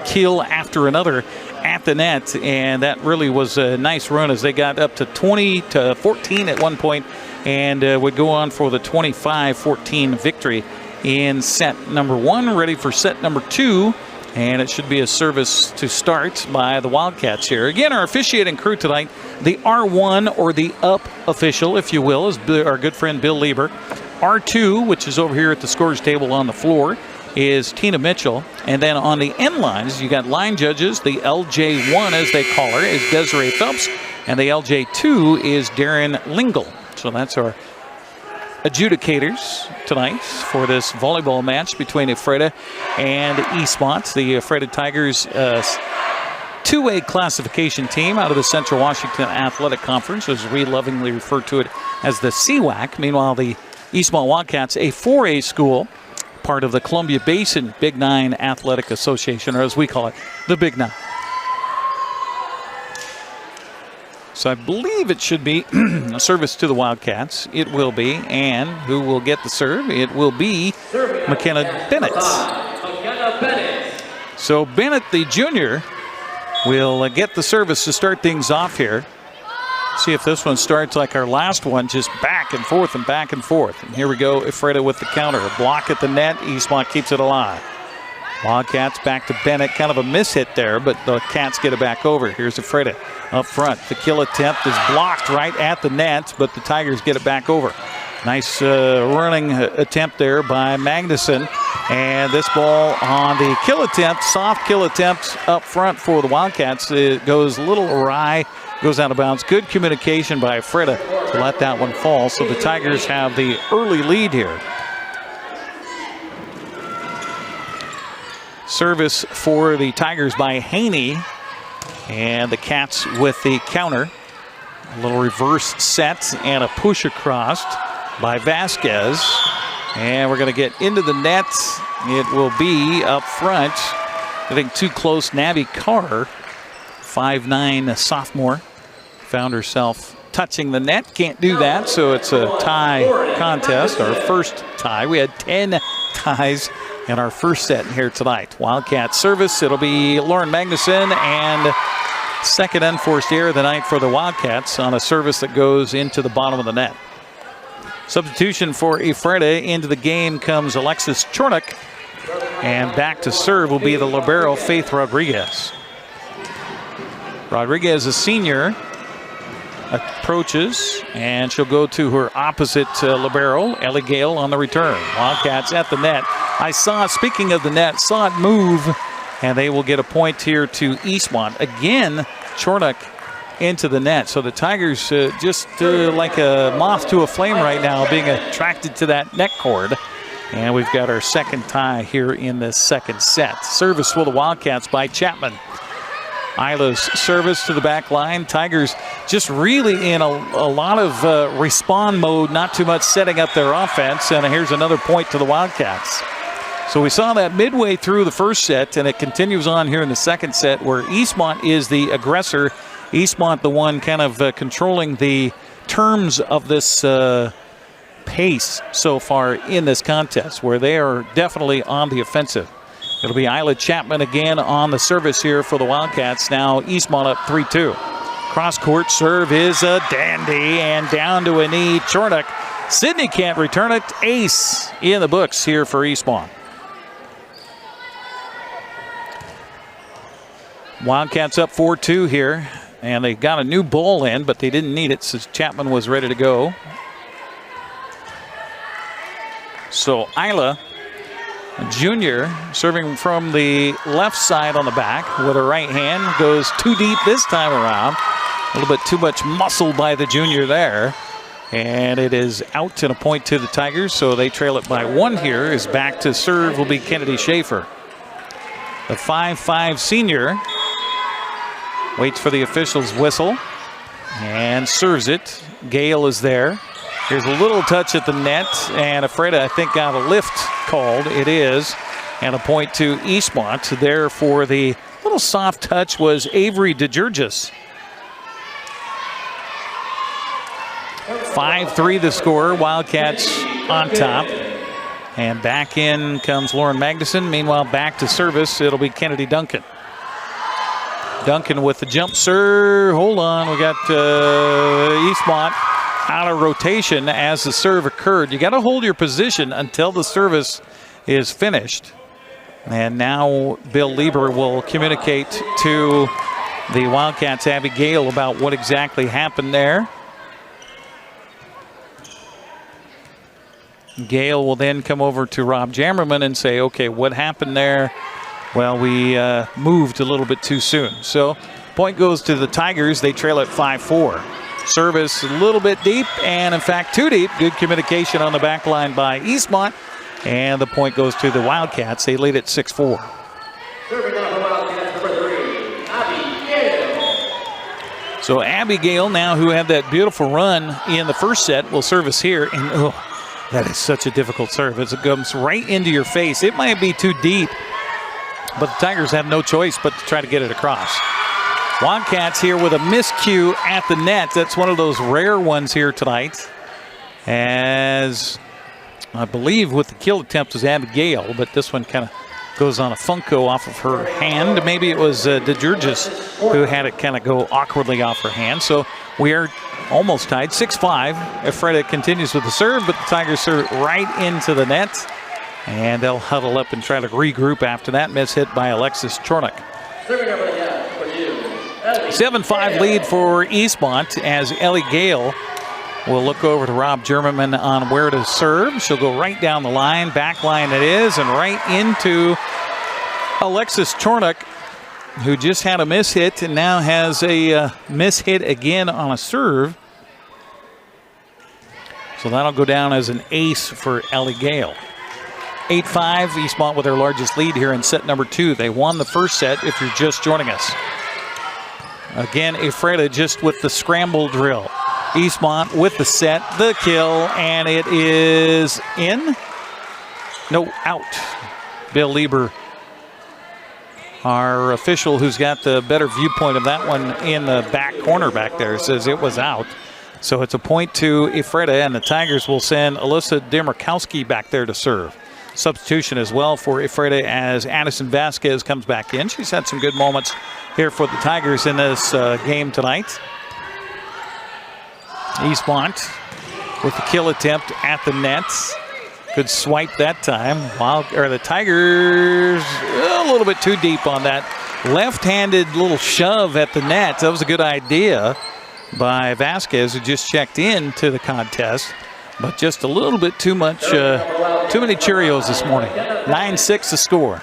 kill after another at the net, and that really was a nice run as they got up to 20-14 at one point and would go on for the 25-14 victory in set number 1. Ready for set number 2, and it should be a service to start by the Wildcats here. Again, our officiating crew tonight, the R1 or the up official, if you will, is our good friend Bill Lieber. R2, which is over here at the scores table on the floor, is Tina Mitchell. And then on the end lines, you got line judges. The LJ1, as they call her, is Desiree Phelps. And the LJ2 is Darren Lingle. So that's our adjudicators tonight for this volleyball match between Ephrata and Eastmont. The Ephrata Tigers 2A classification team out of the Central Washington Athletic Conference, as we lovingly refer to it as the CWAC. Meanwhile, the Eastmont Wildcats, a 4A school, part of the Columbia Basin Big Nine Athletic Association, or as we call it, the Big Nine. So I believe it should be a service to the Wildcats. It will be, and who will get the serve? It will be McKenna Bennett. So Bennett, the junior, will get the service to start things off here. See if this one starts like our last one, just back and forth and back and forth. And here we go, Ephrata with the counter. A block at the net, Eastmont keeps it alive. Wildcats back to Bennett, kind of a mishit there, but the Cats get it back over. Here's Ephrata up front. The kill attempt is blocked right at the net, but the Tigers get it back over. Nice running attempt there by Magnuson. And this ball on the kill attempt, soft kill attempt up front for the Wildcats. It goes a little awry, goes out of bounds. Good communication by Ephrata to let that one fall. So the Tigers have the early lead here. Service for the Tigers by Haney. And the Cats with the counter. A little reverse set and a push across by Vasquez. And we're going to get into the net. It will be up front. Getting too close, Nabby Carr, 5'9" sophomore, found herself touching the net. Can't do that, so it's a tie contest, our first tie. We had 10 ties in our first set here tonight. Wildcat service, it'll be Lauren Magnuson, and second unforced error of the night for the Wildcats on a service that goes into the bottom of the net. Substitution for Ephrata. Into the game comes Alexis Chornock, and back to serve will be the libero Faith Rodriguez. Rodriguez, a senior, approaches, and she'll go to her opposite libero, Ellie Gale, on the return. Wildcats at the net. I saw, speaking of the net, saw it move, and they will get a point here to Eastmont. Again, Chornock into the net. So the Tigers just like a moth to a flame right now, being attracted to that net cord. And we've got our second tie here in this second set. Service for the Wildcats by Chapman. Isla's service to the back line. Tigers just really in a lot of respond mode, not too much setting up their offense. And here's another point to the Wildcats. So we saw that midway through the first set, and it continues on here in the second set, where Eastmont is the aggressor. Eastmont the one kind of controlling the terms of this pace so far in this contest, where they are definitely on the offensive. It'll be Isla Chapman again on the service here for the Wildcats. Now Eastmont up 3-2. Cross-court serve is a dandy, and down to a knee. Chornock Sydney can't return it. Ace in the books here for Eastmont. Wildcats up 4-2 here, and they got a new ball in, but they didn't need it since Chapman was ready to go. So Isla, junior, serving from the left side on the back with her right hand, goes too deep this time around. A little bit too much muscle by the junior there. And it is out and a point to the Tigers, so they trail it by 1 here. Is back to serve will be Kennedy Schaefer. The 5'5" senior waits for the official's whistle and serves it. Gale is there. Here's a little touch at the net, and Ephrata, I think, got a lift called. It is. And a point to Eastmont. There for the little soft touch was Avery DeGeorgis. 5-3 the score. Wildcats on top. And back in comes Lauren Magnuson. Meanwhile, back to service. It'll be Kennedy Duncan. Duncan with the jump serve. Hold on. We got Eastmont out of rotation as the serve occurred. You got to hold your position until the service is finished. And now Bill Lieber will communicate to the Wildcats' Abby Gale about what exactly happened there. Gale will then come over to Rob Jammerman and say, okay, what happened there? Well, we moved a little bit too soon. So point goes to the Tigers. They trail at 5-4. Service a little bit deep, and in fact too deep. Good communication on the back line by Eastmont, and the point goes to the Wildcats. They lead at 6-4. Serving on the Wildcats, number 3, Abby Gale. So Abby Gale, now who had that beautiful run in the first set, will service here, and that is such a difficult serve as it comes right into your face. It might be too deep, but the Tigers have no choice but to try to get it across. Wildcats here with a miscue at the net. That's one of those rare ones here tonight. As I believe with the kill attempt was Abby Gale, but this one kind of goes on a Funko off of her hand. Maybe it was DeGeorgis who had it kind of go awkwardly off her hand. So we are almost tied, 6-5. Ephrata continues with the serve, but the Tigers serve right into the net. And they'll huddle up and try to regroup after that miss hit by Alexis Chornock. 7-5 lead for Eastmont as Ellie Gale will look over to Rob Jammerman on where to serve. She'll go right down the line, back line it is, and right into Alexis Chornock, who just had a miss hit and now has a miss hit again on a serve. So that'll go down as an ace for Ellie Gale. 8-5, Eastmont with their largest lead here in set number 2. They won the first set if you're just joining us. Again, Ephrata just with the scramble drill. Eastmont with the set, the kill, and it is in. No, out. Bill Lieber, our official who's got the better viewpoint of that one in the back corner back there, says it was out. So it's a point to Ephrata, and the Tigers will send Alyssa Demarkowski back there to serve. Substitution as well for Ephrata as Addison Vasquez comes back in. She's had some good moments here for the Tigers in this game tonight. Eastmont with the kill attempt at the nets. Good swipe that time. The Tigers a little bit too deep on that left-handed little shove at the net. That was a good idea by Vasquez, who just checked into the contest. But just a little bit too much, too many Cheerios this morning. 9-6 the score.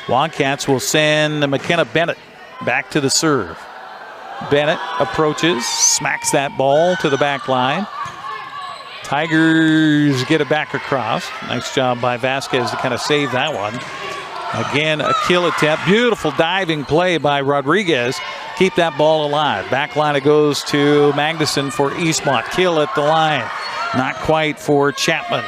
Wildcats will send McKenna Bennett back to the serve. Bennett approaches, smacks that ball to the back line. Tigers get it back across. Nice job by Vasquez to kind of save that one. Again, a kill attempt. Beautiful diving play by Rodriguez. Keep that ball alive. Back line it goes to Magnuson for Eastmont. Kill at the line. Not quite for Chapman.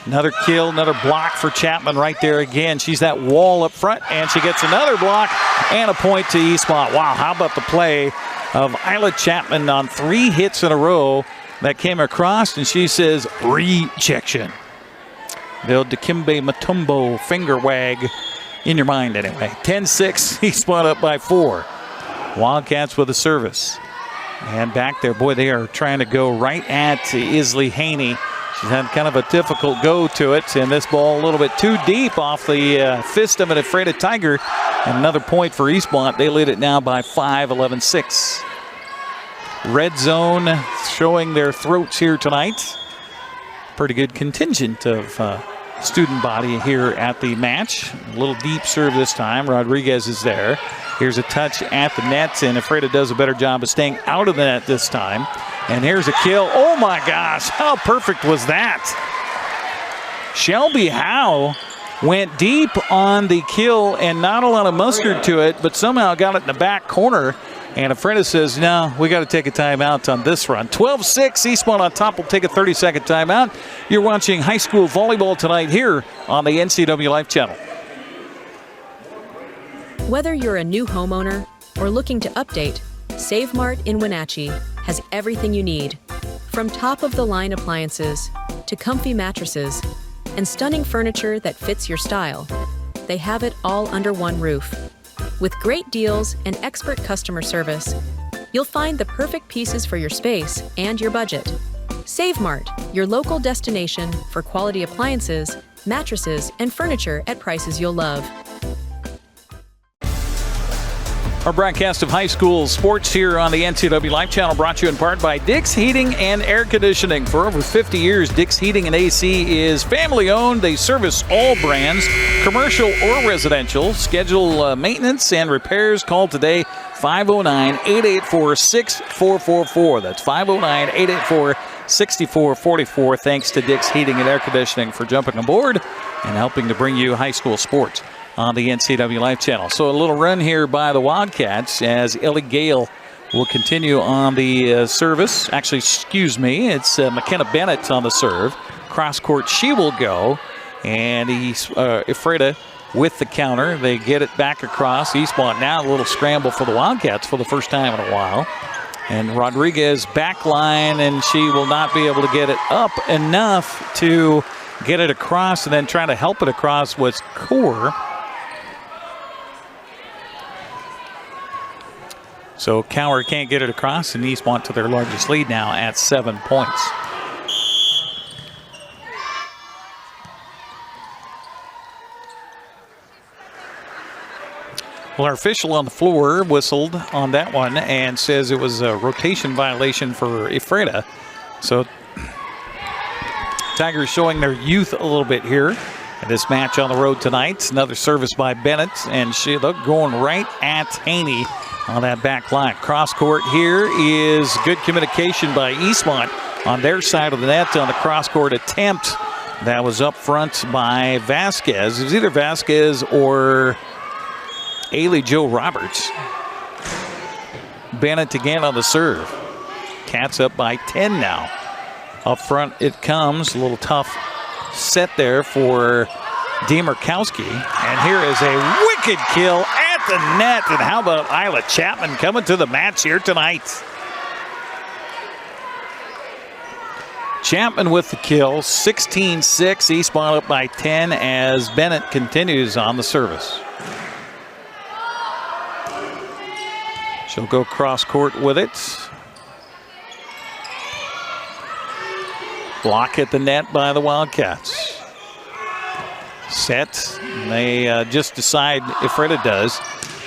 Another kill, another block for Chapman right there again. She's that wall up front, and she gets another block and a point to Eastmont. Wow, how about the play of Isla Chapman on 3 hits in a row that came across, and she says, rejection. The old Dikembe Mutombo finger wag in your mind anyway. 10-6, Eastmont up by 4. Wildcats with a service. And back there, boy, they are trying to go right at Isley Haney. She's had kind of a difficult go to it, and this ball a little bit too deep off the fist of an Ephrata Tiger. And another point for Eastmont. They lead it now by 5, 11-6. Red zone showing their throats here tonight. Pretty good contingent of student body here at the match. A little deep serve this time. Rodriguez is there. Here's a touch at the net, and Ephrata does a better job of staying out of the net this time. And here's a kill. Oh my gosh, how perfect was that? Shelby Howe went deep on the kill and not a lot of mustard to it, but somehow got it in the back corner. And Ephrata says, no, we got to take a timeout on this run. 12-6, Eastmont on top will take a 30-second timeout. You're watching high school volleyball tonight here on the NCWLIFE Channel. Whether you're a new homeowner or looking to update, Save Mart in Wenatchee has everything you need. From top-of-the-line appliances to comfy mattresses and stunning furniture that fits your style, they have it all under one roof. With great deals and expert customer service, you'll find the perfect pieces for your space and your budget. Save Mart, your local destination for quality appliances, mattresses, and furniture at prices you'll love. Our broadcast of high school sports here on the NCWLIFE Channel brought to you in part by Dick's Heating and Air Conditioning. For over 50 years, Dick's Heating and AC is family-owned. They service all brands, commercial or residential. Schedule maintenance and repairs. Call today, 509-884-6444. That's 509-884-6444. Thanks to Dick's Heating and Air Conditioning for jumping aboard and helping to bring you high school sports on the NCWLIFE Channel. So a little run here by the Wildcats as Ellie Gale will continue on the service. Actually, excuse me, it's McKenna Bennett on the serve. Cross court she will go, and Ephrata with the counter. They get it back across. Eastmont now a little scramble for the Wildcats for the first time in a while. And Rodriguez back line, and she will not be able to get it up enough to get it across, and then trying to help it across was Core. So Cower can't get it across, and Eastmont to their largest lead now at 7 points. Well, our official on the floor whistled on that one and says it was a rotation violation for Ephrata. So Tigers showing their youth a little bit here in this match on the road tonight. Another service by Bennett, and they're going right at Haney on that back line. Cross court here is good communication by Eastmont on their side of the net on the cross court attempt. That was up front by Vasquez. It was either Vasquez or Ailey Joe Roberts. Bennett again on the serve. Cats up by 10 now. Up front it comes. A little tough set there for Demarkowski. And here is a wicked kill at the net. And how about Isla Chapman coming to the match here tonight? Chapman with the kill. 16-6. Eastmont up by 10 as Bennett continues on the service. She'll go cross court with it. Block at the net by the Wildcats. Set. They just decide, Ephrata does,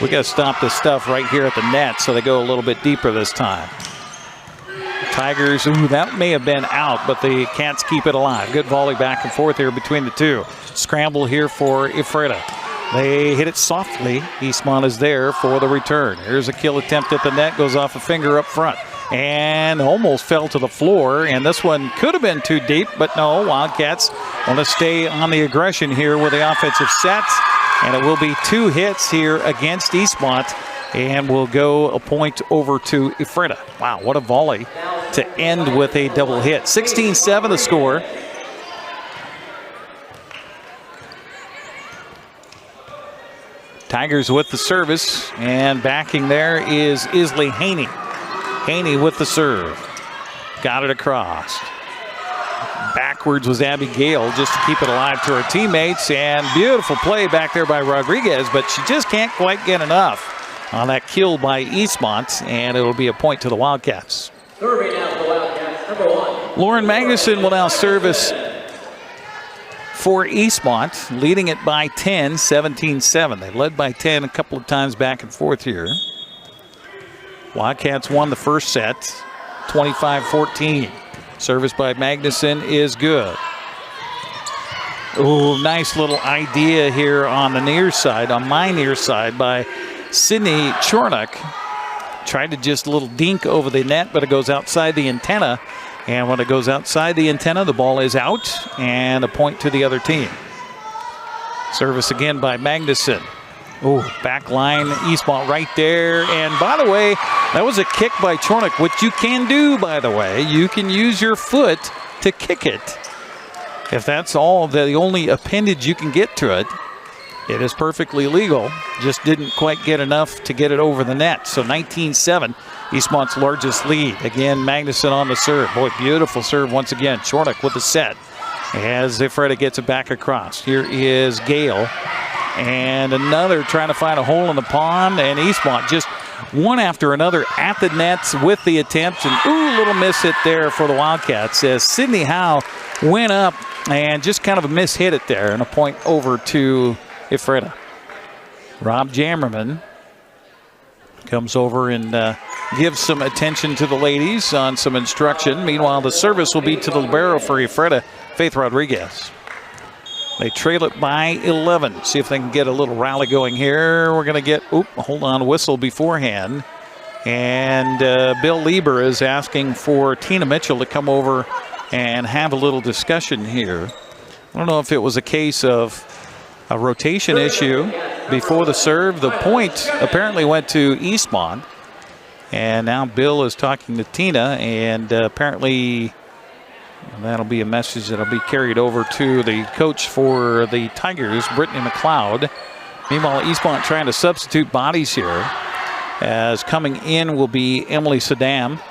we got to stop this stuff right here at the net, so they go a little bit deeper this time. Tigers, that may have been out, but the Cats keep it alive. Good volley back and forth here between the two. Scramble here for Ephrata. They hit it softly. Eastmont is there for the return. Here's a kill attempt at the net, goes off a finger up front. And almost fell to the floor, and this one could have been too deep, but no, Wildcats want to stay on the aggression here with the offensive set, and it will be 2 hits here against Eastmont, and we'll go a point over to Ephrata. Wow, what a volley to end with a double hit. 16-7 the score. Tigers with the service, and backing there is Isla Haney. Haney with the serve. Got it across. Backwards was Abby Gale just to keep it alive to her teammates. And beautiful play back there by Rodriguez, but she just can't quite get enough on that kill by Eastmont. And it'll be a point to the Wildcats. Serving out the Wildcats, number 1. Lauren Magnuson will now service for Eastmont, leading it by 10, 17-7. They led by 10 a couple of times back and forth here. Wildcats won the first set, 25-14. Service by Magnuson is good. Ooh, nice little idea here on the near side, on my near side by Sydney Chornock. Tried to just a little dink over the net, but it goes outside the antenna. And when it goes outside the antenna, the ball is out and a point to the other team. Service again by Magnuson. Ooh, back line, Eastmont right there. And by the way, that was a kick by Chornock, which you can do, by the way. You can use your foot to kick it. If that's all, the only appendage you can get to it, it is perfectly legal. Just didn't quite get enough to get it over the net. So 19-7, Eastmont's largest lead. Again, Magnuson on the serve. Boy, beautiful serve once again. Chornock with the set as Ephrata gets it back across. Here is Gale. And another trying to find a hole in the pond. And Eastmont just one after another at the nets with the attempt. And ooh, little miss hit there for the Wildcats as Sydney Howe went up and just kind of a miss hit it there. And a point over to Ephrata. Rob Jammerman comes over and gives some attention to the ladies on some instruction. Meanwhile, the service will be to the libero for Ephrata, Faith Rodriguez. They trail it by 11. See if they can get a little rally going here. We're going to get, hold on, whistle beforehand. And Bill Lieber is asking for Tina Mitchell to come over and have a little discussion here. I don't know if it was a case of a rotation issue before the serve. The point apparently went to Eastmont. And now Bill is talking to Tina, and apparently that'll be a message that'll be carried over to the coach for the Tigers, Brittany McLeod. Meanwhile, Eastmont trying to substitute bodies here, as coming in will be Emily Saddam,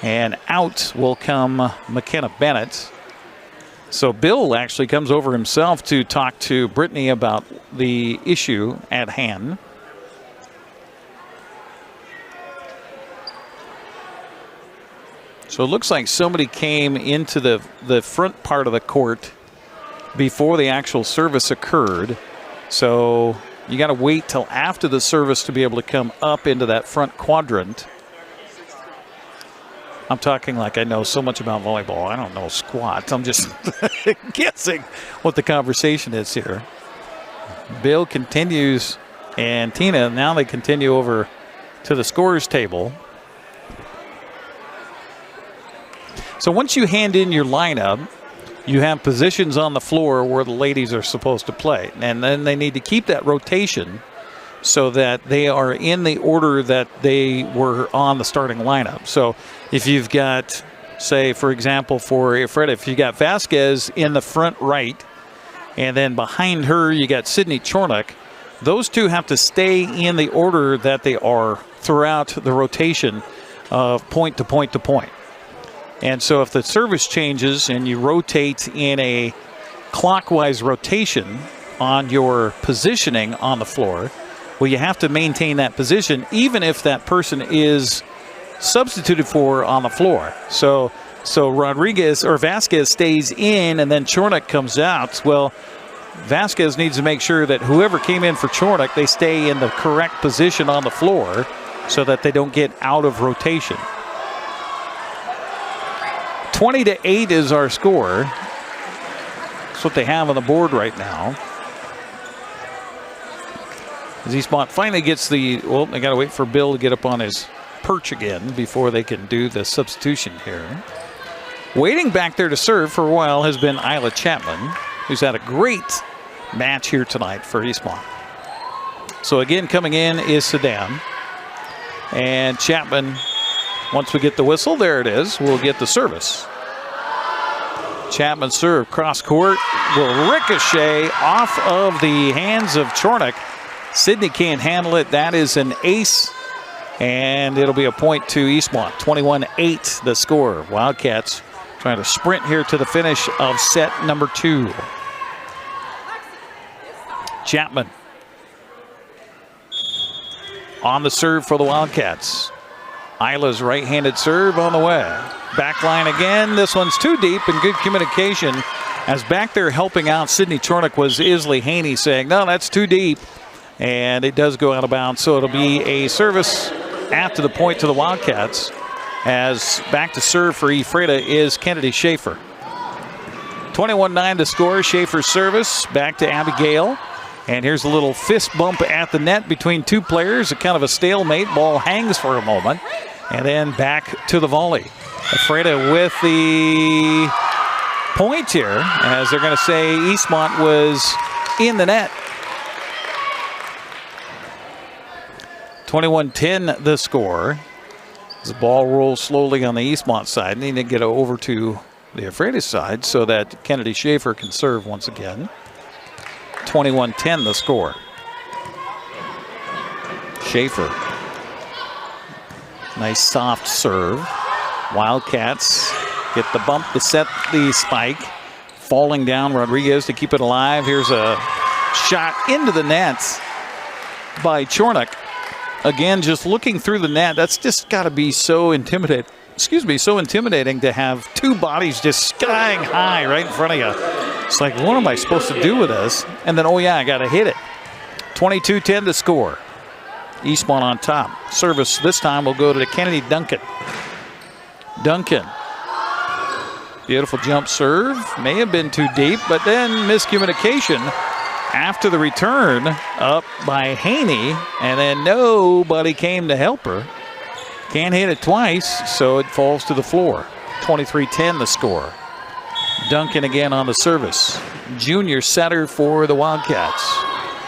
and out will come McKenna Bennett. So Bill actually comes over himself to talk to Brittany about the issue at hand. So it looks like somebody came into the front part of the court before the actual service occurred. So you got to wait till after the service to be able to come up into that front quadrant. I'm talking like I know so much about volleyball. I don't know squat. I'm just guessing what the conversation is here. Bill continues, and Tina, now they continue over to the scorer's table. So once you hand in your lineup, you have positions on the floor where the ladies are supposed to play. And then they need to keep that rotation so that they are in the order that they were on the starting lineup. So if you've got, say, for example, for Ephrata, if you got Vasquez in the front right, and then behind her you got Sydney Chornock, those two have to stay in the order that they are throughout the rotation of point to point to point. And so if the service changes and you rotate in a clockwise rotation on your positioning on the floor, well, you have to maintain that position even if that person is substituted for on the floor. So Rodriguez or Vasquez stays in and then Chornock comes out. Well, Vasquez needs to make sure that whoever came in for Chornock, they stay in the correct position on the floor so that they don't get out of rotation. 20-8 is our score. That's what they have on the board right now. As Eastmont finally gets they got to wait for Bill to get up on his perch again before they can do the substitution here. Waiting back there to serve for a while has been Isla Chapman, who's had a great match here tonight for Eastmont. So again, coming in is Saddam. And Chapman, once we get the whistle, there it is, we'll get the service. Chapman serve cross court will ricochet off of the hands of Chornock. Sydney can't handle it. That is an ace, and it'll be a point to Eastmont. 21-8 the score. Wildcats trying to sprint here to the finish of set number 2. Chapman on the serve for the Wildcats. Isla's right-handed serve on the way. Back line again. This one's too deep, and good communication. As back there helping out Sydney Chornick was Isley Haney saying, no, that's too deep. And it does go out of bounds, so it'll be a service after the point to the Wildcats. As back to serve for Ephrata is Kennedy Schaefer. 21-9 to score. Schaefer's service back to Abigail. And here's a little fist bump at the net between two players. A kind of a stalemate. Ball hangs for a moment. And then back to the volley. Ephrata with the point here, as they're going to say Eastmont was in the net. 21-10 the score. As the ball rolls slowly on the Eastmont side, need to get over to the Ephrata side so that Kennedy Schaefer can serve once again. 21-10 the score. Schaefer. Nice soft serve. Wildcats get the bump to set the spike. Falling down, Rodriguez to keep it alive. Here's a shot into the nets by Chornick. Again, just looking through the net, that's just got to be so intimidating to have two bodies just skying high right in front of you. It's like, what am I supposed to do with this? And then, oh yeah, I got to hit it. 22-10 to score. Eastmont on top. Service this time will go to Kennedy Duncan. Duncan. Beautiful jump serve. May have been too deep, but then miscommunication after the return up by Haney, and then nobody came to help her. Can't hit it twice, so it falls to the floor. 23-10 the score. Duncan again on the service. Junior setter for the Wildcats.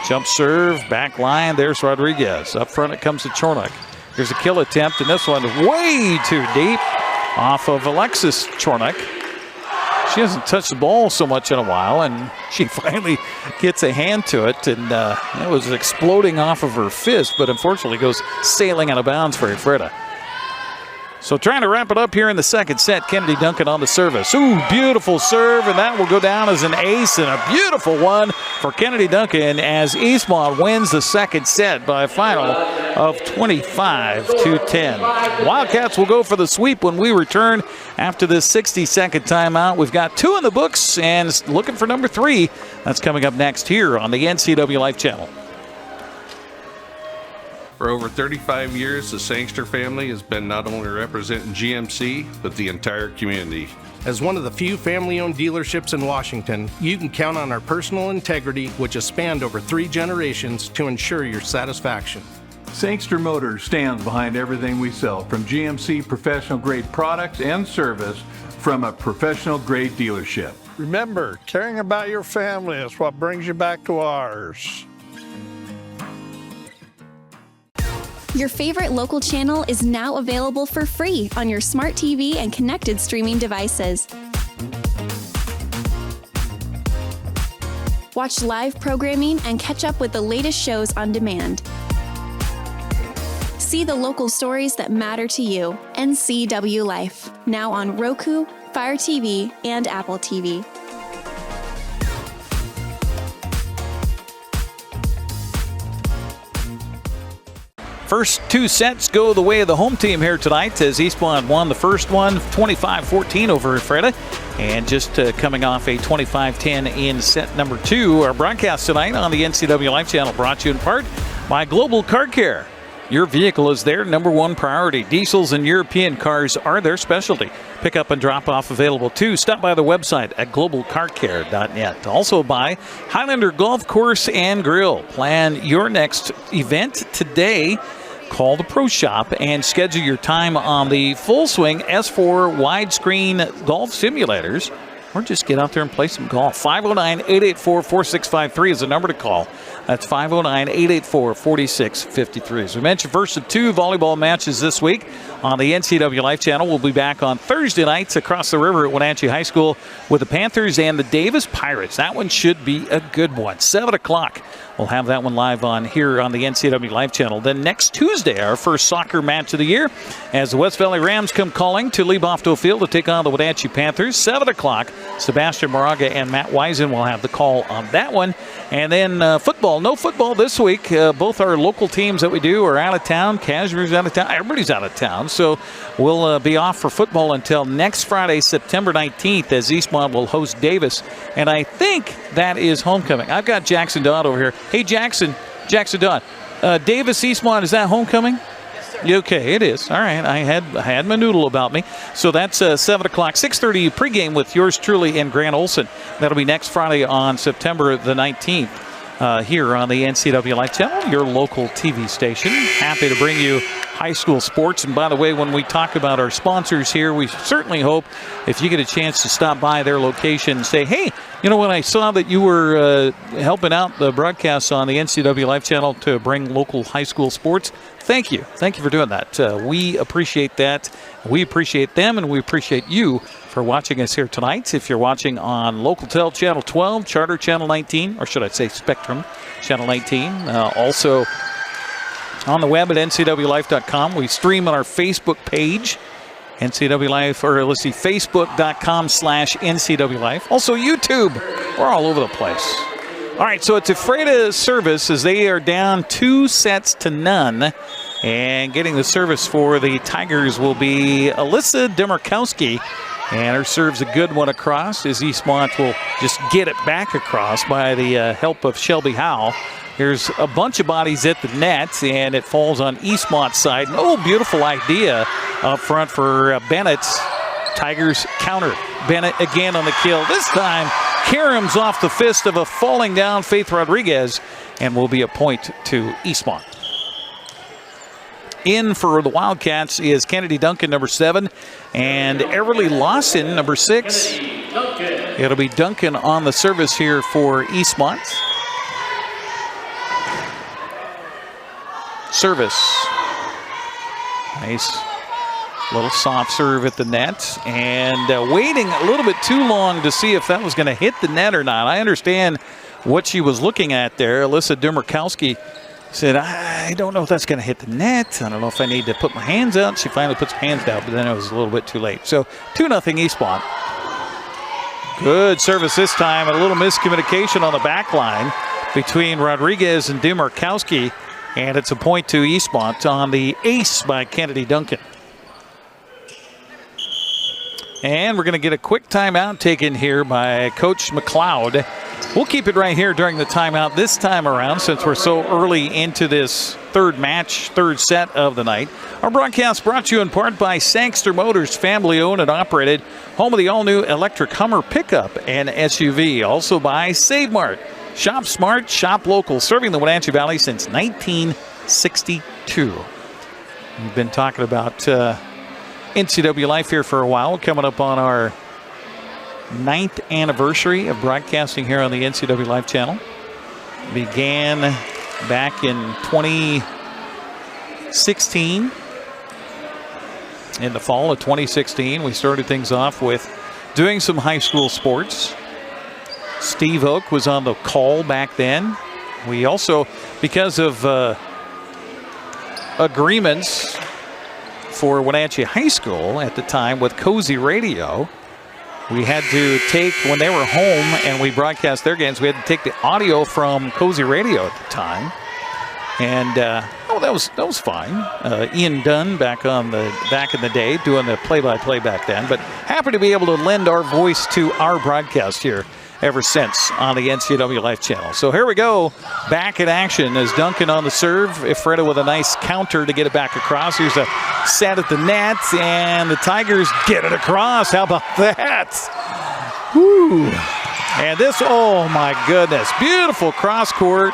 Jump serve, back line, there's Rodriguez. Up front it comes to Chornick. Here's a kill attempt, and this one way too deep off of Alexis Chornick. She hasn't touched the ball so much in a while, and she finally gets a hand to it, and it was exploding off of her fist, but unfortunately goes sailing out of bounds for Ephrata. So trying to wrap it up here in the second set, Kennedy Duncan on the service. Ooh, beautiful serve, and that will go down as an ace, and a beautiful one for Kennedy Duncan as Eastmont wins the second set by a final of 25-10. Wildcats will go for the sweep when we return after this 60-second timeout. We've got 2 in the books and looking for number 3. That's coming up next here on the NCWLIFE Channel. For over 35 years, the Sangster family has been not only representing GMC, but the entire community. As one of the few family-owned dealerships in Washington, you can count on our personal integrity, which has spanned over 3 generations, to ensure your satisfaction. Sangster Motors stands behind everything we sell, from GMC professional-grade products and service from a professional-grade dealership. Remember, caring about your family is what brings you back to ours. Your favorite local channel is now available for free on your smart TV and connected streaming devices. Watch live programming and catch up with the latest shows on demand. See the local stories that matter to you. NCW Life, now on Roku, Fire TV, and Apple TV. First 2 sets go the way of the home team here tonight as Eastmont won the first one 25-14 over Ephrata, and just coming off a 25-10 in set number 2. Our broadcast tonight on the NCWLIFE Channel brought to you in part by Global Car Care. Your vehicle is their number 1 priority. Diesels and European cars are their specialty. Pick up and drop off available too. Stop by the website at globalcarcare.net. Also by Highlander Golf Course and Grill. Plan your next event today. Call the Pro Shop and schedule your time on the Full Swing S4 widescreen golf simulators, or just get out there and play some golf. 509-884-4653 is the number to call. That's 509-884-4653. As we mentioned, first of 2 volleyball matches this week on the NCWLIFE Channel. We'll be back on Thursday nights across the river at Wenatchee High School with the Panthers and the Davis Pirates. That one should be a good one. 7 o'clock We'll have that one live on here on the NCW Life Channel. Then next Tuesday, our first soccer match of the year, as the West Valley Rams come calling to Leibofto Field to take on the Wenatchee Panthers. 7 o'clock, Sebastian Moraga and Matt Wisen will have the call on that one. And then football. No football this week. Both our local teams that we do are out of town. Casimir's out of town. Everybody's out of town. So we'll be off for football until next Friday, September 19th, as Eastmont will host Davis. And I think that is homecoming. I've got Jackson Dodd over here. Hey, Jackson Dodd. Davis Eastmont, is that homecoming? Yes, sir. Okay, it is. All right. I had my noodle about me. So that's 7 o'clock, 6:30 pregame with yours truly and Grant Olson. That'll be next Friday on September the 19th here on the NCW Life Channel, your local TV station. Happy to bring you high school sports. And by the way, when we talk about our sponsors here, we certainly hope if you get a chance to stop by their location and say, hey, you know what, I saw that you were helping out the broadcasts on the NCW Life Channel to bring local high school sports. Thank you. Thank you for doing that. We appreciate that. We appreciate them, and we appreciate you for watching us here tonight. If you're watching on Localtel Channel 12, Charter Channel 19, or should I say Spectrum Channel 19, also on the web at ncwlife.com. We stream on our Facebook page, NCW Life, or let's see, facebook.com/NCW Life. Also YouTube. We're all over the place. All right, so it's Ephrata service as they are down 2-0. And getting the service for the Tigers will be Alyssa Demarkowski. And her serve's a good one across as Eastmont will just get it back across by the help of Shelby Howe. Here's a bunch of bodies at the net, and it falls on Eastmont's side. Oh, beautiful idea up front for Bennett. Tigers counter. Bennett again on the kill. This time, Karam's off the fist of a falling down Faith Rodriguez, and will be a point to Eastmont. In for the Wildcats is Kennedy Duncan, number 7, and Everly Lawson, number 6. It'll be Duncan on the service here for Eastmont. Service. Nice little soft serve at the net, and waiting a little bit too long to see if that was going to hit the net or not. I understand what she was looking at there. Alyssa Demarkowski said, I don't know if that's going to hit the net. I don't know if I need to put my hands out. She finally puts her hands down, but then it was a little bit too late. So 2-0 Eastmont. Good service this time. A little miscommunication on the back line between Rodriguez and Demarkowski. And it's a point to Eastmont on the ace by Kennedy Duncan. And we're going to get a quick timeout taken here by Coach McLeod. We'll keep it right here during the timeout this time around since we're so early into this third set of the night. Our broadcast brought to you in part by Sangster Motors, family owned and operated, home of the all-new electric Hummer pickup and SUV. Also by Save Mart. Shop smart, shop local, serving the Wenatchee Valley since 1962. We've been talking about NCW Life here for a while, coming up on our 9th anniversary of broadcasting here on the NCW Life Channel. Began back in 2016. In the fall of 2016, we started things off with doing some high school sports. Steve Oak was on the call back then. We also, because of agreements for Wenatchee High School at the time with Cozy Radio, we had to take, when they were home and we broadcast their games, we had to take the audio from Cozy Radio at the time. And that was fine. Ian Dunn back in the day doing the play-by-play back then, but happy to be able to lend our voice to our broadcast here ever since on the NCW Life Channel. So here we go, back in action as Duncan on the serve. Ephrata with a nice counter to get it back across. Here's a set at the net, and the Tigers get it across. How about that? Woo. And this, oh my goodness, beautiful cross court.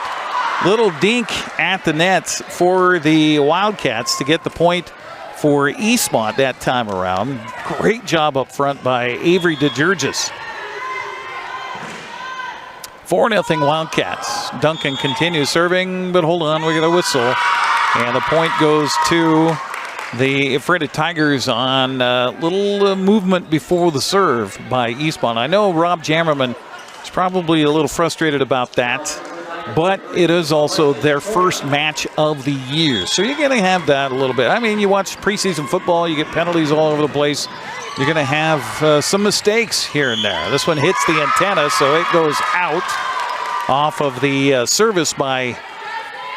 Little dink at the net for the Wildcats to get the point for Eastmont that time around. Great job up front by Avery DeGeorgis. 4-0 Wildcats. Duncan continues serving, but hold on, we got a whistle. And the point goes to the Ephrata Tigers on a little movement before the serve by Eastmont. I know Rob Jammerman is probably a little frustrated about that. but it is also their first match of the year. So you're going to have that a little bit. I mean, you watch preseason football, you get penalties all over the place. You're going to have some mistakes here and there. This one hits the antenna, so it goes out off of the service by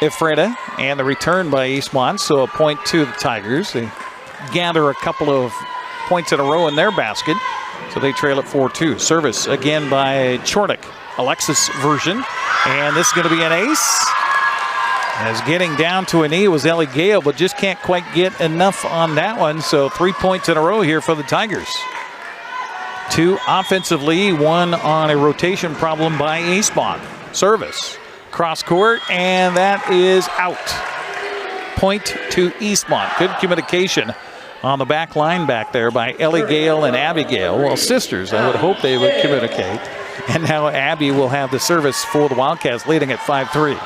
Ephrata and the return by Eastmont. So a point to the Tigers. They gather a couple of points in a row in their basket, so they trail at 4-2. Service again by Chornick, Alexis version, and this is going to be an ace. As getting down to a knee was Ellie Gale, but just can't quite get enough on that one. So 3 points in a row here for the Tigers. 2 offensively, 1 on a rotation problem by Eastmont. Service, cross court, and that is out. Point to Eastmont. Good communication on the back line back there by Ellie Gale and Abby Gale. Well, sisters, I would hope they would communicate. And now Abby will have the service for the Wildcats, leading at 5-3.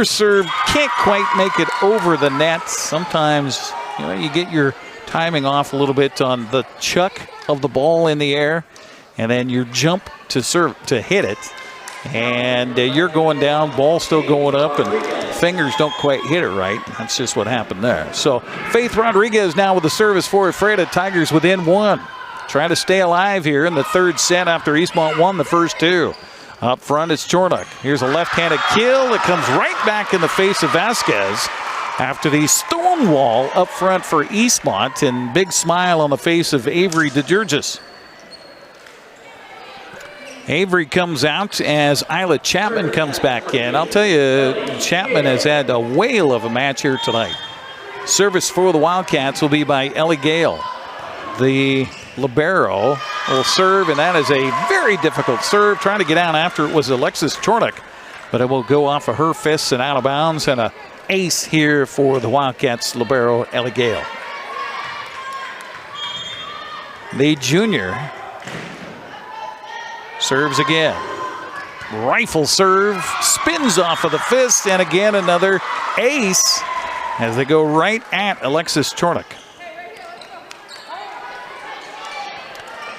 Serve can't quite make it over the net. Sometimes, you get your timing off a little bit on the chuck of the ball in the air, and then your jump to serve to hit it, and you're going down, ball still going up, and fingers don't quite hit it right. That's just what happened there. So Faith Rodriguez now with the service for Ephrata Tigers within 1. Trying to stay alive here in the third set after Eastmont won the first 2. Up front, it's Chornick. Here's a left-handed kill that comes right back in the face of Vasquez after the stonewall up front for Eastmont, and big smile on the face of Avery DeGurgis. Avery comes out as Isla Chapman comes back in. I'll tell you, Chapman has had a whale of a match here tonight. Service for the Wildcats will be by Ellie Gale. The libero will serve, and that is a very difficult serve. Trying to get out after it was Alexis Chornick, but it will go off of her fists and out of bounds, and an ace here for the Wildcats libero, Ellie Gale. The junior serves again. Rifle serve, spins off of the fist, and again another ace as they go right at Alexis Chornick.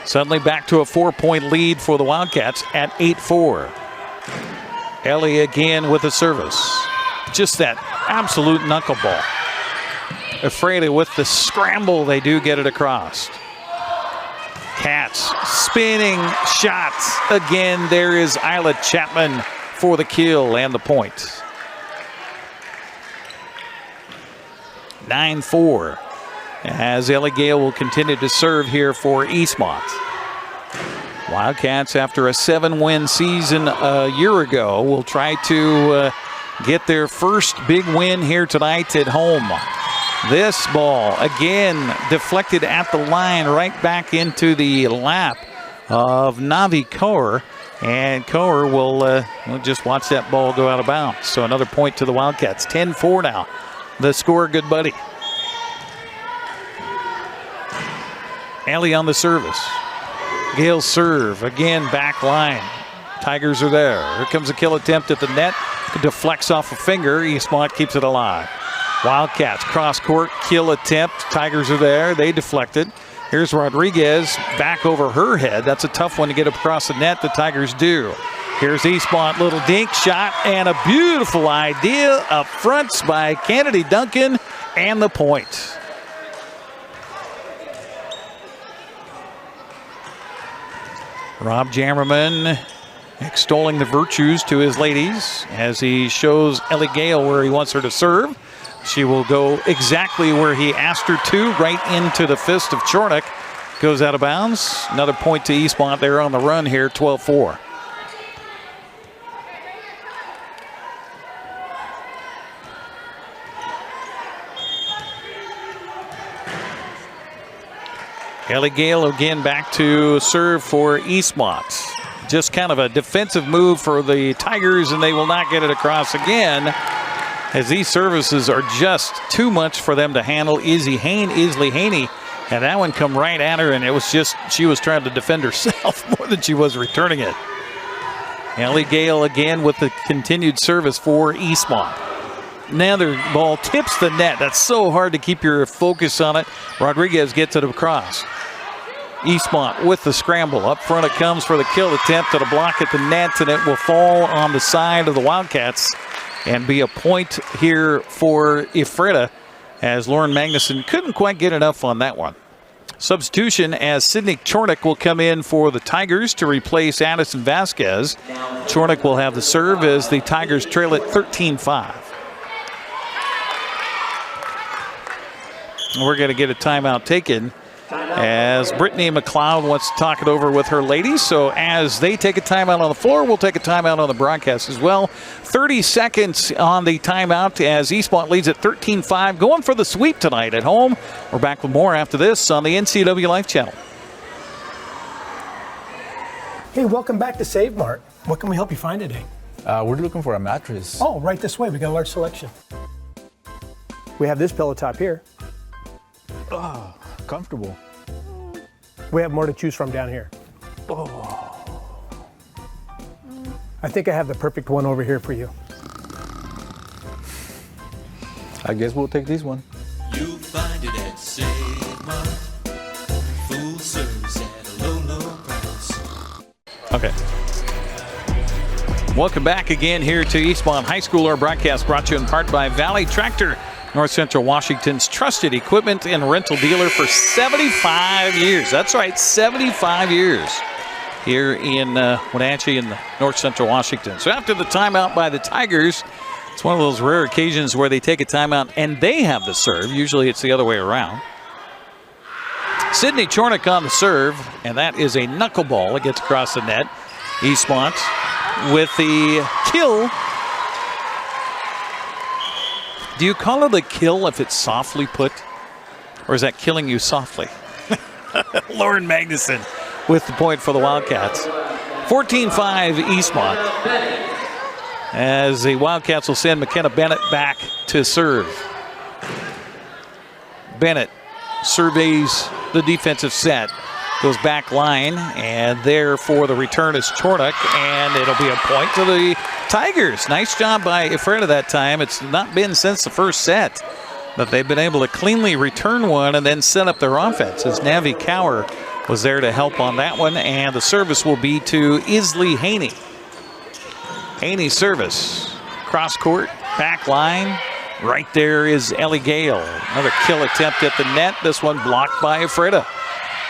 Suddenly back to a 4-point lead for the Wildcats at 8-4. Ellie again with the service. Just that absolute knuckleball. Ephrata with the scramble, they do get it across. Cats spinning shots. Again, there is Isla Chapman for the kill and the point. 9-4. As Ellie Gale will continue to serve here for Eastmont. Wildcats, after a 7-win season a year ago, will try to get their first big win here tonight at home. This ball, again, deflected at the line, right back into the lap of Navi Kaur. And Kaur will just watch that ball go out of bounds. So another point to the Wildcats. 10-4 now. The score, good buddy. Ellie on the service. Gale serve. Again, back line. Tigers are there. Here comes a kill attempt at the net. Deflects off a finger. Eastmont keeps it alive. Wildcats cross court. Kill attempt. Tigers are there. They deflected. Here's Rodriguez back over her head. That's a tough one to get across the net. The Tigers do. Here's Eastmont. Little dink shot and a beautiful idea up front by Kennedy Duncan, and the point. Rob Jammerman extolling the virtues to his ladies as he shows Ellie Gale where he wants her to serve. She will go exactly where he asked her to, right into the fist of Chornick. Goes out of bounds. Another point to Eastmont. They're on the run here, 12-4. Ellie Gale again back to serve for Eastmont. Just kind of a defensive move for the Tigers, and they will not get it across again, as these services are just too much for them to handle. Isley Haney, and that one come right at her, and it was just, she was trying to defend herself more than she was returning it. Ellie Gale again with the continued service for Eastmont. Now their ball tips the net. That's so hard to keep your focus on it. Rodriguez gets it across. Eastmont with the scramble. Up front it comes for the kill attempt at a block at the net, and it will fall on the side of the Wildcats and be a point here for Ephrata, as Lauren Magnuson couldn't quite get enough on that one. Substitution as Sydney Chornick will come in for the Tigers to replace Addison Vasquez. Chornick will have the serve as the Tigers trail at 13-5. We're going to get a timeout taken as Brittany McLeod wants to talk it over with her ladies. So as they take a timeout on the floor, we'll take a timeout on the broadcast as well. 30 seconds on the timeout as Eastmont leads at 13-5, going for the sweep tonight at home. We're back with more after this on the NCWLIFE Channel. Hey, welcome back to Save Mart. What can we help you find today? We're looking for a mattress. Oh, right this way. We got a large selection. We have this pillow top here. Comfortable. We have more to choose from down here. Oh. I think I have the perfect one over here for you. I guess we'll take this one. You'll find it at Save Mart. Full service at a low, low price. Okay. Welcome back again here to Eastmont High School. Our broadcast brought to you in part by Valley Tractor, North Central Washington's trusted equipment and rental dealer for 75 years. That's right, 75 years here in Wenatchee in North Central Washington. So after the timeout by the Tigers, it's one of those rare occasions where they take a timeout and they have the serve. Usually it's the other way around. Sydney Chornick on the serve, and that is a knuckleball. It gets across the net. Eastmont with the kill. Do you call it a kill if it's softly put? Or is that killing you softly? Lauren Magnuson with the point for the Wildcats. 14-5 Eastmont. As the Wildcats will send McKenna Bennett back to serve. Bennett surveys the defensive set. Goes back line, and there for the return is Chornick, and it'll be a point to the Tigers. Nice job by Ephrata that time. It's not been since the first set that they've been able to cleanly return one and then set up their offense, as Navi Cower was there to help on that one, and the service will be to Isla Haney. Haney's service, cross court, back line. Right there is Ellie Gale. Another kill attempt at the net. This one blocked by Ephrata.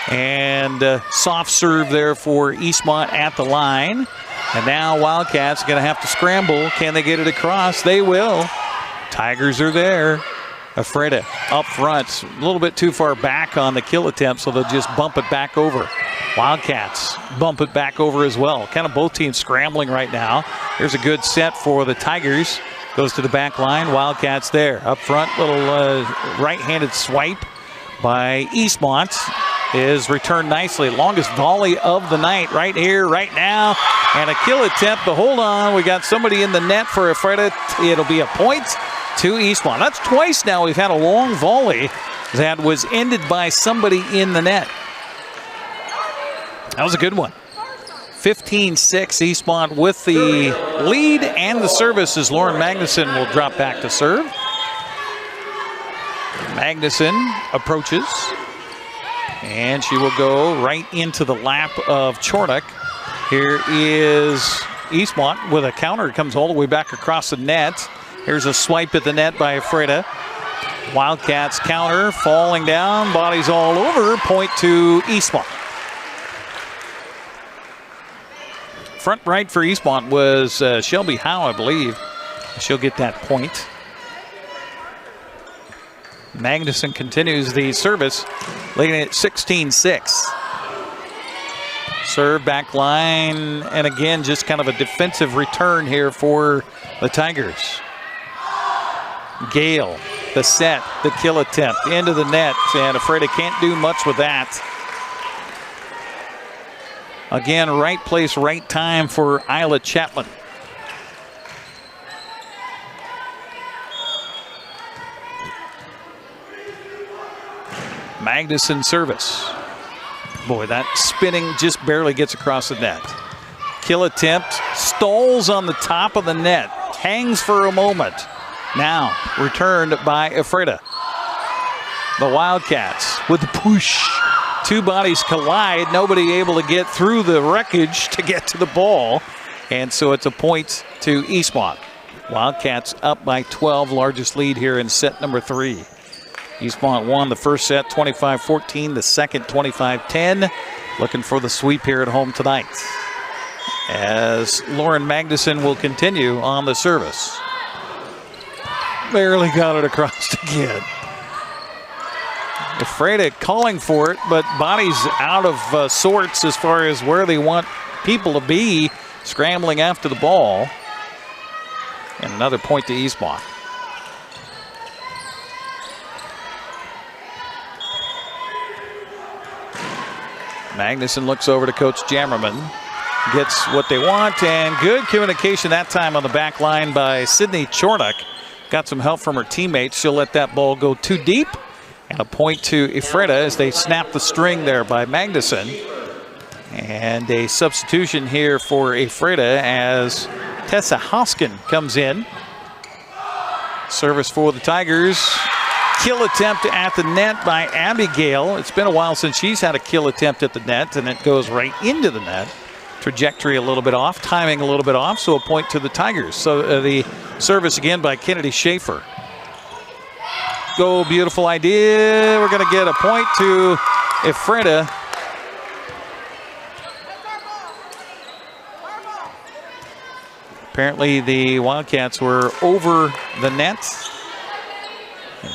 And soft serve there for Eastmont at the line. And now Wildcats going to have to scramble. Can they get it across? They will. Tigers are there. Ephrata up front, a little bit too far back on the kill attempt, so they'll just bump it back over. Wildcats bump it back over as well. Kind of both teams scrambling right now. Here's a good set for the Tigers. Goes to the back line. Wildcats there. Up front, little right-handed swipe by Eastmont is returned nicely. Longest volley of the night right here, right now. And a kill attempt, but hold on. We got somebody in the net for Ephrata. It'll be a point to Eastmont. That's twice now we've had a long volley that was ended by somebody in the net. That was a good one. 15-6 Eastmont with the lead and the service as Lauren Magnuson will drop back to serve. Magnuson approaches. And she will go right into the lap of Chornick. Here is Eastmont with a counter. Comes all the way back across the net. Here's a swipe at the net by Ephrata. Wildcats counter, falling down, bodies all over. Point to Eastmont. Front right for Eastmont was Shelby Howe, I believe. She'll get that point. Magnuson continues the service, leading at 16-6. Serve back line, and again, just kind of a defensive return here for the Tigers. Gale, the set, the kill attempt, into the net, and Ephrata can't do much with that. Again, right place, right time for Isla Chapman. Magnuson service. Boy, that spinning just barely gets across the net. Kill attempt, stalls on the top of the net, hangs for a moment. Now returned by Ephrata. The Wildcats with the push. Two bodies collide. Nobody able to get through the wreckage to get to the ball. And so it's a point to Eastmont. Wildcats up by 12, largest lead here in set number 3. Eastmont won the first set 25-14, the second 25-10. Looking for the sweep here at home tonight, as Lauren Magnuson will continue on the service. Barely got it across again. Ephrata calling for it, but bodies out of sorts as far as where they want people to be, scrambling after the ball. And another point to Eastmont. Magnuson looks over to Coach Jammerman. Gets what they want, and good communication that time on the back line by Sydney Chornock. Got some help from her teammates. She'll let that ball go too deep. And a point to Ephrata as they snap the string there by Magnuson. And a substitution here for Ephrata as Tessa Hoskin comes in. Service for the Tigers. Kill attempt at the net by Abigail. It's been a while since she's had a kill attempt at the net, and it goes right into the net. Trajectory a little bit off, timing a little bit off, so a point to the Tigers. So the service again by Kennedy Schaefer. Go, beautiful idea. We're going to get a point to Ephrata. Apparently the Wildcats were over the net,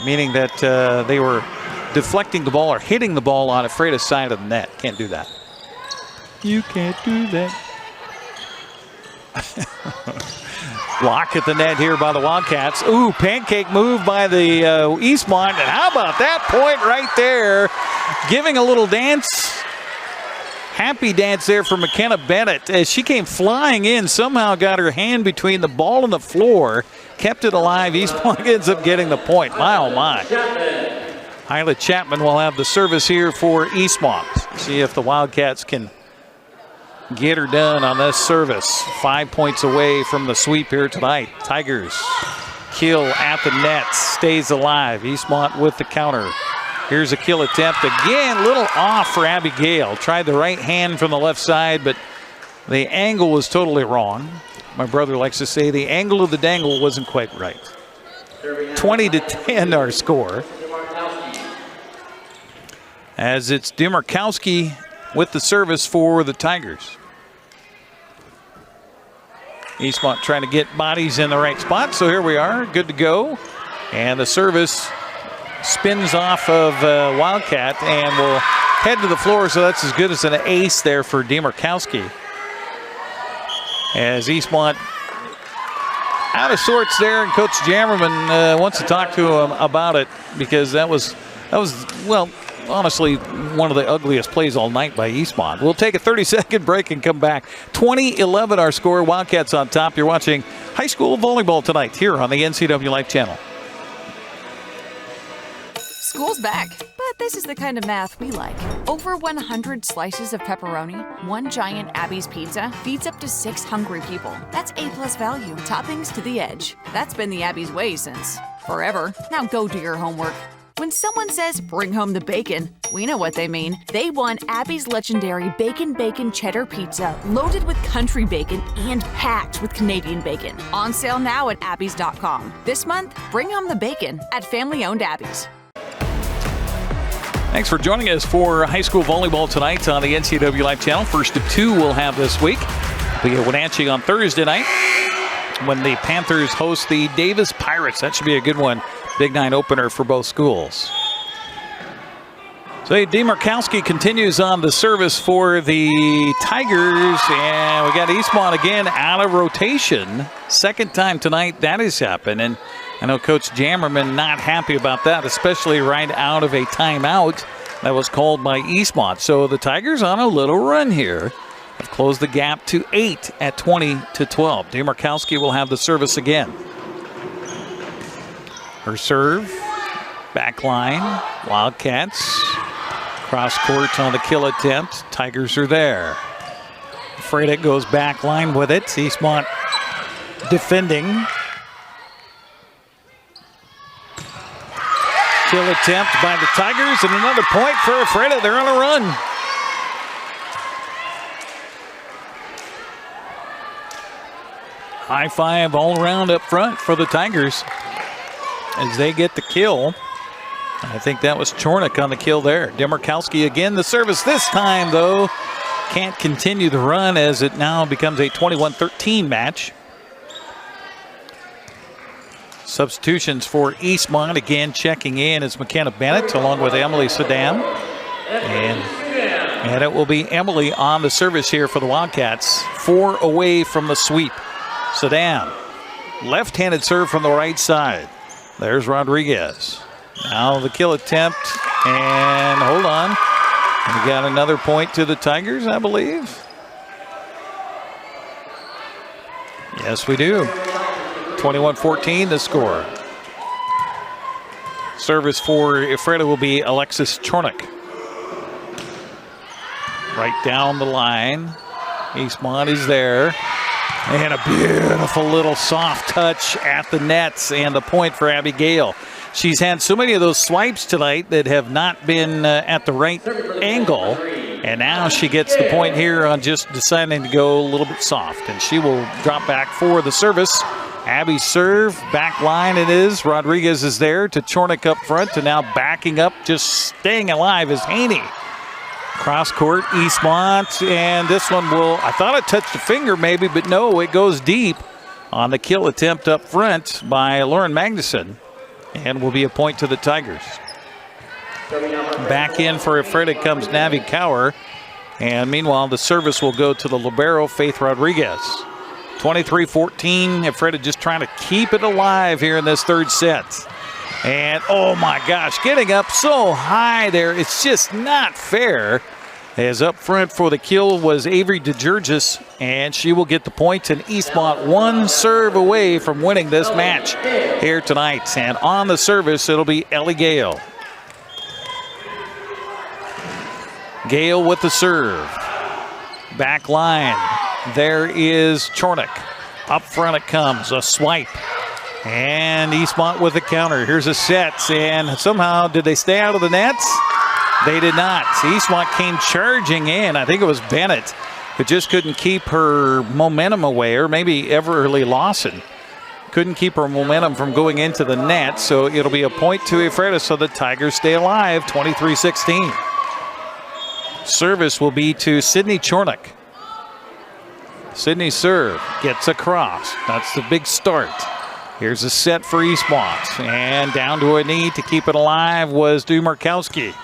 meaning that they were deflecting the ball or hitting the ball on Ephrata's side of the net. Can't do that. You can't do that. Block at the net here by the Wildcats. Ooh, pancake move by the Eastmont. And how about that point right there? Giving a little dance. Happy dance there for McKenna Bennett as she came flying in, somehow got her hand between the ball and the floor, kept it alive. Eastmont ends up getting the point. My, oh my. Isla Chapman will have the service here for Eastmont. See if the Wildcats can get her done on this service. 5 points away from the sweep here tonight. Tigers kill at the net, stays alive. Eastmont with the counter. Here's a kill attempt again, little off for Abigail. Tried the right hand from the left side, but the angle was totally wrong. My brother likes to say the angle of the dangle wasn't quite right. 20-10 our score. As it's Demarkowski with the service for the Tigers. Eastmont trying to get bodies in the right spot, so here we are, good to go. And the service spins off of Wildcat and will head to the floor, so that's as good as an ace there for Demarkowski. As Eastmont out of sorts there, and Coach Jammerman wants to talk to him about it because that was well, honestly, one of the ugliest plays all night by Eastmont. We'll take a 30-second break and come back. 20-11 our score. Wildcats on top. You're watching high school volleyball tonight here on the NCWLIFE Channel. School's back, but this is the kind of math we like. Over 100 slices of pepperoni, one giant Abby's pizza feeds up to 6 hungry people. That's A+ value, toppings to the edge. That's been the Abby's way since forever. Now go do your homework. When someone says, bring home the bacon, we know what they mean. They want Abby's legendary Bacon Cheddar Pizza, loaded with country bacon and packed with Canadian bacon. On sale now at abbys.com. This month, bring home the bacon at family-owned Abby's. Thanks for joining us for high school volleyball tonight on the NCWLIFE Channel. First of 2 we'll have this week. We'll be at Wenatchee on Thursday night when the Panthers host the Davis Pirates. That should be a good one. Big night opener for both schools. So Demarkowski continues on the service for the Tigers. And we got Eastmont again out of rotation. Second time tonight that has happened. And I know Coach Jammerman not happy about that, especially right out of a timeout that was called by Eastmont. So the Tigers on a little run here have closed the gap to 8 at 20-12. Demarkowski will have the service again. Her serve, back line, Wildcats, cross court on the kill attempt. Tigers are there. Ephrata goes back line with it. Eastmont defending. Kill attempt by the Tigers, and another point for Ephrata. They're on a run. High five all around up front for the Tigers as they get the kill. I think that was Chornick on the kill there. Demarkowski again, the service this time, though. Can't continue the run as it now becomes a 21-13 match. Substitutions for Eastmont again checking in is McKenna Bennett along with Emily Saddam. And it will be Emily on the service here for the Wildcats. 4 away from the sweep. Saddam, left-handed serve from the right side. There's Rodriguez. Now the kill attempt, and hold on. We got another point to the Tigers, I believe. Yes, we do. 21-14 the score. Service for Ephrata will be Alexis Chornick. Right down the line. Eastmont is there. And a beautiful little soft touch at the nets and the point for Abby Gale. She's had so many of those swipes tonight that have not been at the right angle. And now she gets the point here on just deciding to go a little bit soft. And she will drop back for the service. Abby's serve, back line it is. Rodriguez is there to Chornick up front, and now backing up, just staying alive is Haney. Cross court, Eastmont, and this one will, I thought it touched a finger maybe, but no, it goes deep on the kill attempt up front by Lauren Magnuson, and will be a point to the Tigers. Back in for Ephrata comes Navi Cower, and meanwhile the service will go to the libero, Faith Rodriguez. 23-14, Ephrata just trying to keep it alive here in this third set. And oh my gosh, getting up so high there, it's just not fair. As up front for the kill was Avery DeGeorgis, and she will get the point, and Eastmont one serve away from winning this match here tonight. And on the service, it'll be Ellie Gale. Gale with the serve. Back line, there is Chornick. Up front it comes, a swipe. And Eastmont with a counter. Here's a set, and somehow, did they stay out of the nets? They did not. Eastmont came charging in. I think it was Bennett, who just couldn't keep her momentum away, or maybe Everly Lawson. Couldn't keep her momentum from going into the net, so it'll be a point to Ephrata, so the Tigers stay alive, 23-16. Service will be to Sydney Chornick. Sydney serve, gets across. That's the big start. Here's a set for Eastmont, and down to a knee to keep it alive was Demarkowski.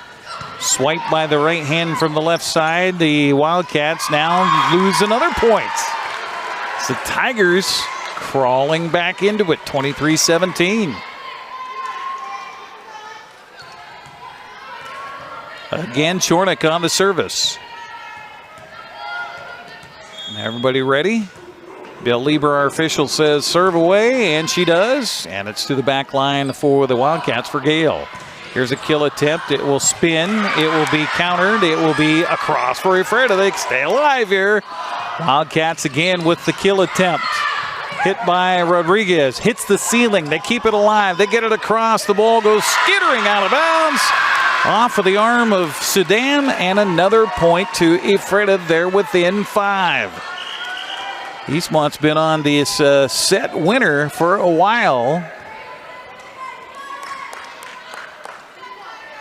Swipe by the right hand from the left side. The Wildcats now lose another point. It's the Tigers crawling back into it, 23-17. Again, Chornick on the service. Everybody ready? Bill Lieber, our official, says serve away, and she does. And it's to the back line for the Wildcats for Gale. Here's a kill attempt. It will spin. It will be countered. It will be across for Ephrata. They stay alive here. Wildcats again with the kill attempt. Hit by Rodriguez. Hits the ceiling. They keep it alive. They get it across. The ball goes skittering out of bounds. Off of the arm of Saddam, and another point to Ephrata. They're within 5. Eastmont's been on this set winner for a while.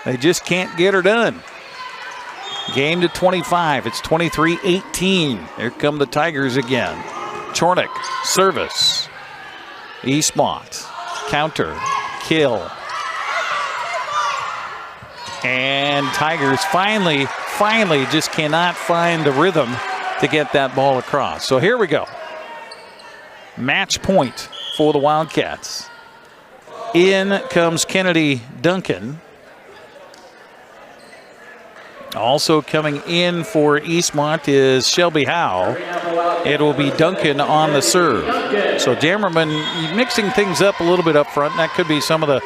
They just can't get her done. Game to 25. It's 23-18. Here come the Tigers again. Chornick, service. Eastmont, counter, kill. And Tigers finally just cannot find the rhythm to get that ball across. So here we go. Match point for the Wildcats. In comes Kennedy Duncan. Also coming in for Eastmont is Shelby Howe. It will be Duncan on the serve. So Jammerman mixing things up a little bit up front. That could be some of the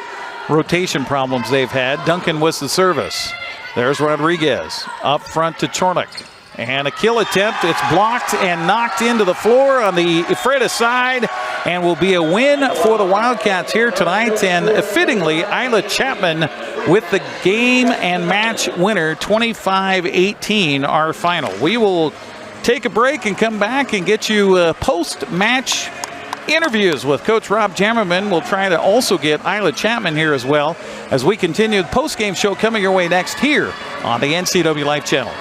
rotation problems they've had. Duncan was the service. There's Rodriguez up front to Chornick. And a kill attempt. It's blocked and knocked into the floor on the Ephrata side. and will be a win for the Wildcats here tonight. And fittingly, Isla Chapman with the game and match winner, 25-18, our final. We will take a break and come back and get you post-match interviews with Coach Rob Jammerman. We'll try to also get Isla Chapman here as well as we continue the post-game show coming your way next here on the NCWLIFE Channel.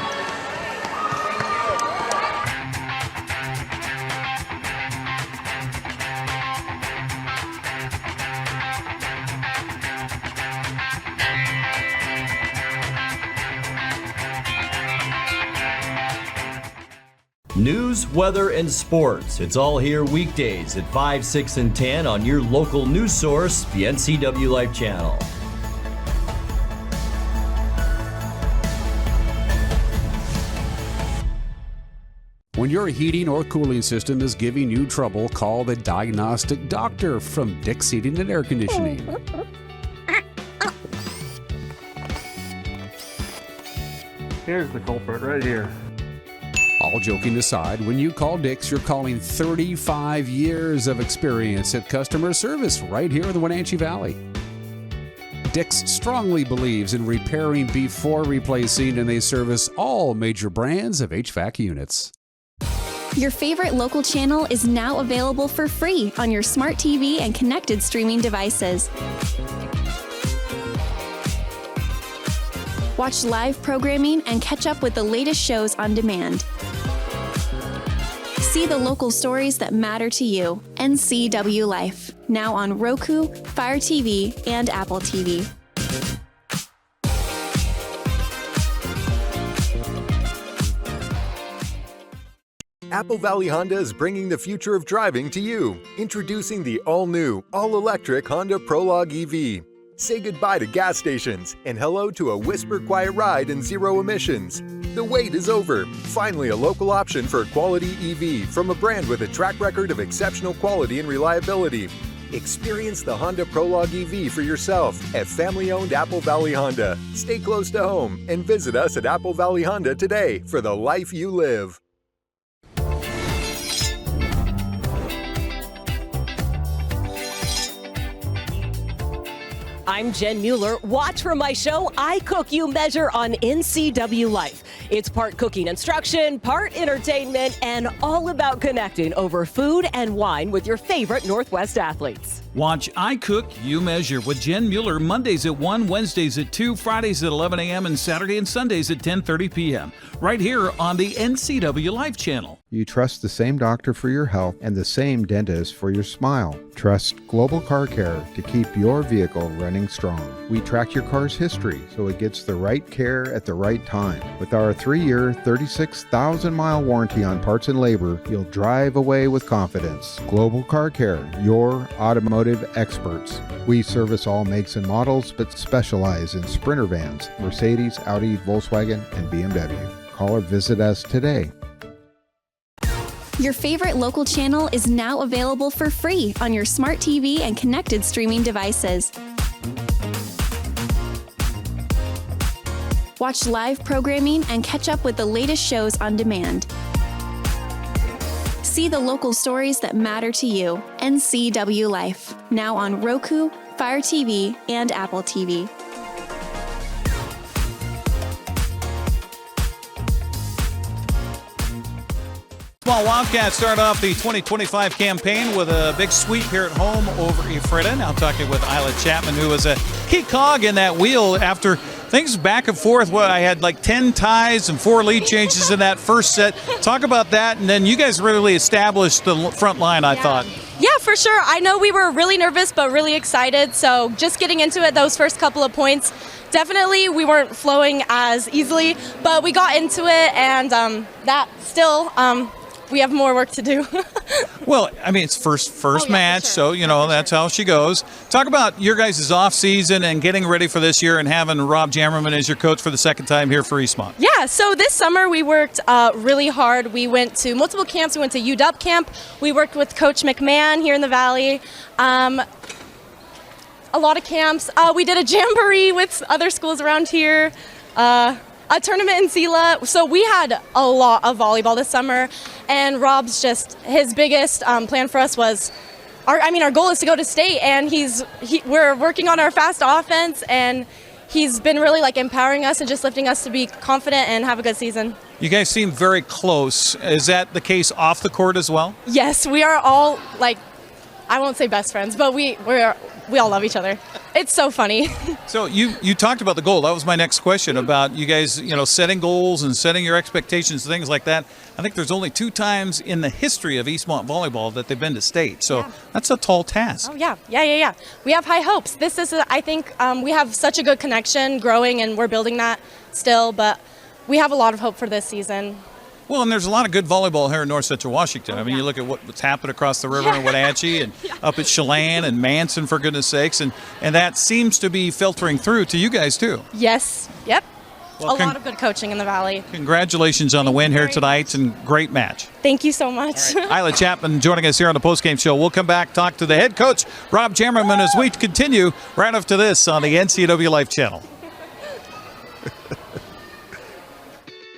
News, weather, and sports. It's all here weekdays at 5, 6, and 10 on your local news source, the NCWLIFE Channel. When your heating or cooling system is giving you trouble, call the diagnostic doctor from Dick's Heating and Air Conditioning. Here's the culprit right here. All joking aside, when you call Dick's, you're calling 35 years of experience at customer service right here in the Wenatchee Valley. Dick's strongly believes in repairing before replacing, and they service all major brands of HVAC units. Your favorite local channel is now available for free on your smart TV and connected streaming devices. Watch live programming and catch up with the latest shows on demand. See the local stories that matter to you. NCWLIFE, now on Roku, Fire TV, and Apple TV. Apple Valley Honda is bringing the future of driving to you. Introducing the all-new, all-electric Honda Prologue EV. Say goodbye to gas stations and hello to a whisper-quiet ride and zero emissions. The wait is over. Finally, a local option for a quality EV from a brand with a track record of exceptional quality and reliability. Experience the Honda Prologue EV for yourself at family-owned Apple Valley Honda. Stay close to home and visit us at Apple Valley Honda today for the life you live. I'm Jen Mueller. Watch for my show, I Cook, You Measure on NCWLIFE. It's part cooking instruction, part entertainment, and all about connecting over food and wine with your favorite Northwest athletes. Watch I Cook, You Measure with Jen Mueller Mondays at 1, Wednesdays at 2, Fridays at 11 a.m., and Saturday and Sundays at 10:30 p.m. right here on the NCWLIFE Channel. You trust the same doctor for your health and the same dentist for your smile. Trust Global Car Care to keep your vehicle running strong. We track your car's history so it gets the right care at the right time. With our 3-year, 36,000-mile warranty on parts and labor, you'll drive away with confidence. Global Car Care, your automotive experts. We service all makes and models, but specialize in Sprinter vans, Mercedes, Audi, Volkswagen, and BMW. Call or visit us today. Your favorite local channel is now available for free on your smart TV and connected streaming devices. Watch live programming and catch up with the latest shows on demand. See the local stories that matter to you. NCWLIFE, now on Roku, Fire TV, and Apple TV. Eastmont Wildcats start off the 2025 campaign with a big sweep here at home over Ephrata. Now talking with Isla Chapman, who was a key cog in that wheel after things back and forth. I had like 10 ties and 4 lead changes in that first set. Talk about that, and then you guys really established the front line, I thought. Yeah, for sure. I know we were really nervous, but really excited. So just getting into it, those first couple of points, definitely we weren't flowing as easily, but we got into it, and that still, we have more work to do. Well, I mean, it's first match, sure. So, you know, that's how she goes. Talk about your guys' off season and getting ready for this year and having Rob Jammerman as your coach for the second time here for Eastmont. Yeah, so this summer we worked really hard. We went to multiple camps. We went to UW camp. We worked with Coach McMahon here in the Valley. A lot of camps. We did a jamboree with other schools around here. A tournament in Sela. So we had a lot of volleyball this summer, and Rob's his biggest plan for us was our goal is to go to state, and we're working on our fast offense, and he's been really like empowering us and just lifting us to be confident and have a good season. You guys seem very close. Is that the case off the court as well? Yes, we are all like, I won't say best friends, but we all love each other. It's so funny. So you talked about the goal. That was my next question about you guys, setting goals and setting your expectations, things like that. I think there's only 2 times in the history of Eastmont Volleyball that they've been to state. So that's a tall task. Oh, yeah. We have high hopes. I think we have such a good connection growing, and we're building that still, but we have a lot of hope for this season. Well, and there's a lot of good volleyball here in North Central Washington. I mean, you look at what's happened across the river in Wenatchee and up at Chelan and Manson, for goodness sakes, and that seems to be filtering through to you guys too. Yes. Yep. Well, a lot of good coaching in the Valley. Congratulations on the win here tonight, and great match. Thank you so much. Isla Chapman joining us here on the postgame show. We'll come back, talk to the head coach, Rob Jammerman, as we continue right after this on the NCWLIFE Channel.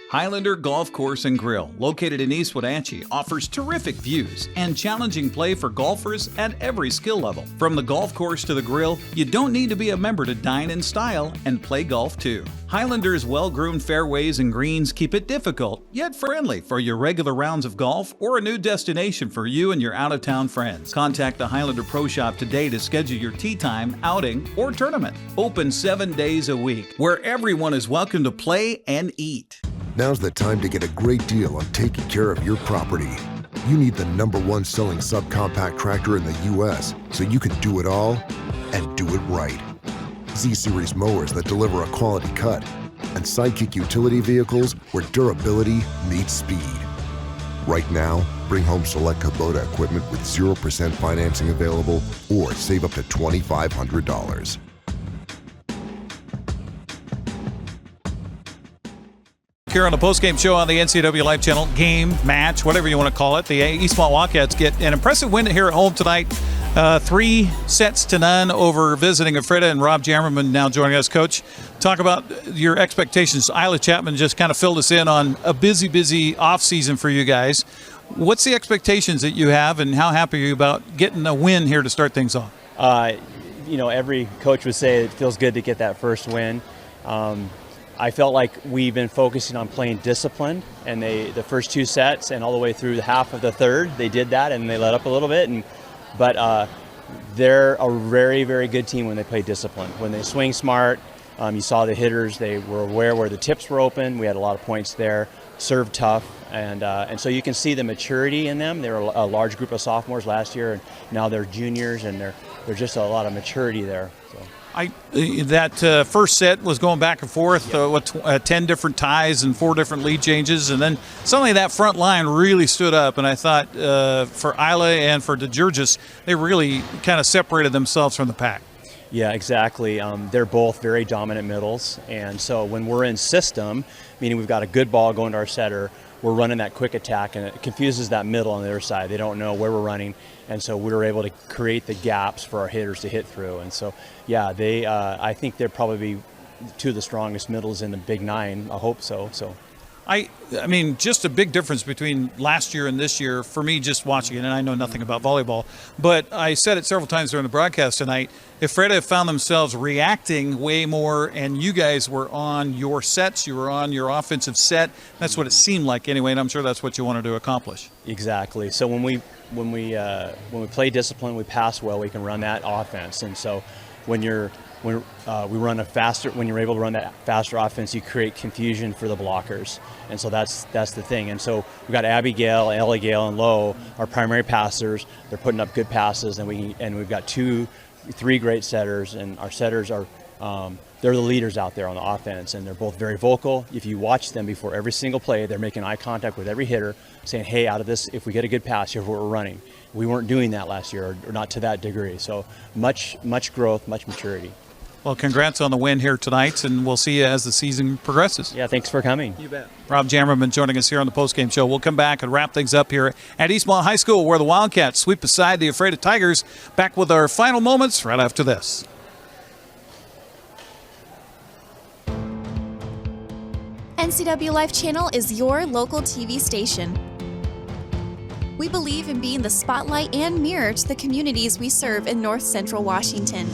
Highlander Golf Course and Grill, located in East Wenatchee, offers terrific views and challenging play for golfers at every skill level. From the golf course to the grill, you don't need to be a member to dine in style and play golf too. Highlander's well-groomed fairways and greens keep it difficult, yet friendly for your regular rounds of golf or a new destination for you and your out-of-town friends. Contact the Highlander Pro Shop today to schedule your tee time, outing, or tournament. Open 7 days a week, where everyone is welcome to play and eat. Now's the time to get a great deal on taking care of your property. You need the #1 selling subcompact tractor in the U.S. so you can do it all and do it right. Z-Series mowers that deliver a quality cut, and Sidekick utility vehicles where durability meets speed. Right now, bring home select Kubota equipment with 0% financing available or save up to $2,500. Here on the postgame show on the NCWLIFE Channel, game, match, whatever you want to call it, the Eastmont Wildcats get an impressive win here at home tonight. 3-0 over visiting Ephrata, and Rob Jammerman now joining us. Coach, talk about your expectations. Isla Chapman just kind of filled us in on a busy off-season for you guys. What's the expectations that you have, and how happy are you about getting a win here to start things off? Every coach would say it feels good to get that first win. I felt like we've been focusing on playing disciplined, and the first 2 sets and all the way through the half of the third, they did that, and they let up a little bit. But they're a very, very good team when they play disciplined. When they swing smart, you saw the hitters, they were aware where the tips were open. We had a lot of points there, served tough, and so you can see the maturity in them. They were a large group of sophomores last year, and now they're juniors, and there's just a lot of maturity there. So. That first set was going back and forth, 10 different ties and 4 different lead changes, and then suddenly that front line really stood up, and I thought for Isla and for DeGeorgis, they really kind of separated themselves from the pack. Yeah, exactly. They're both very dominant middles, and so when we're in system, meaning we've got a good ball going to our setter, we're running that quick attack, and it confuses that middle on the other side. They don't know where we're running, and so we were able to create the gaps for our hitters to hit through. And so, yeah, I think they're probably 2 of the strongest middles in the Big Nine. I hope so. I mean, just a big difference between last year and this year for me, just watching it, and I know nothing about volleyball, but I said it several times during the broadcast tonight. Ephrata found themselves reacting way more, and you guys were on your sets, you were on your offensive set. That's what it seemed like anyway, and I'm sure that's what you wanted to accomplish. Exactly. So when we play discipline, we pass well, we can run that offense, and so when you're when you're able to run that faster offense, you create confusion for the blockers, and so that's the thing. And so we've got Abigail, Ellie Gale, and Lowe, our primary passers. They're putting up good passes, and we've got 3 great setters, and our setters are they're the leaders out there on the offense, and they're both very vocal. If you watch them before every single play, they're making eye contact with every hitter, saying, hey, out of this, if we get a good pass, here's what we're running. We weren't doing that last year, or not to that degree. So much growth, much maturity. Well, congrats on the win here tonight, and we'll see you as the season progresses. Yeah, thanks for coming. You bet. Rob Jammerman joining us here on the postgame show. We'll come back and wrap things up here at Eastmont High School, where the Wildcats sweep aside the Ephrata Tigers. Back with our final moments right after this. NCWLIFE Channel is your local TV station. We believe in being the spotlight and mirror to the communities we serve in North Central Washington.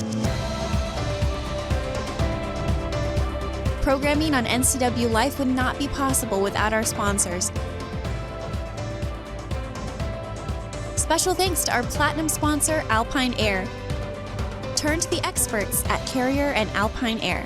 Programming on NCW Life would not be possible without our sponsors. Special thanks to our platinum sponsor, Alpine Air. Turn to the experts at Carrier and Alpine Air.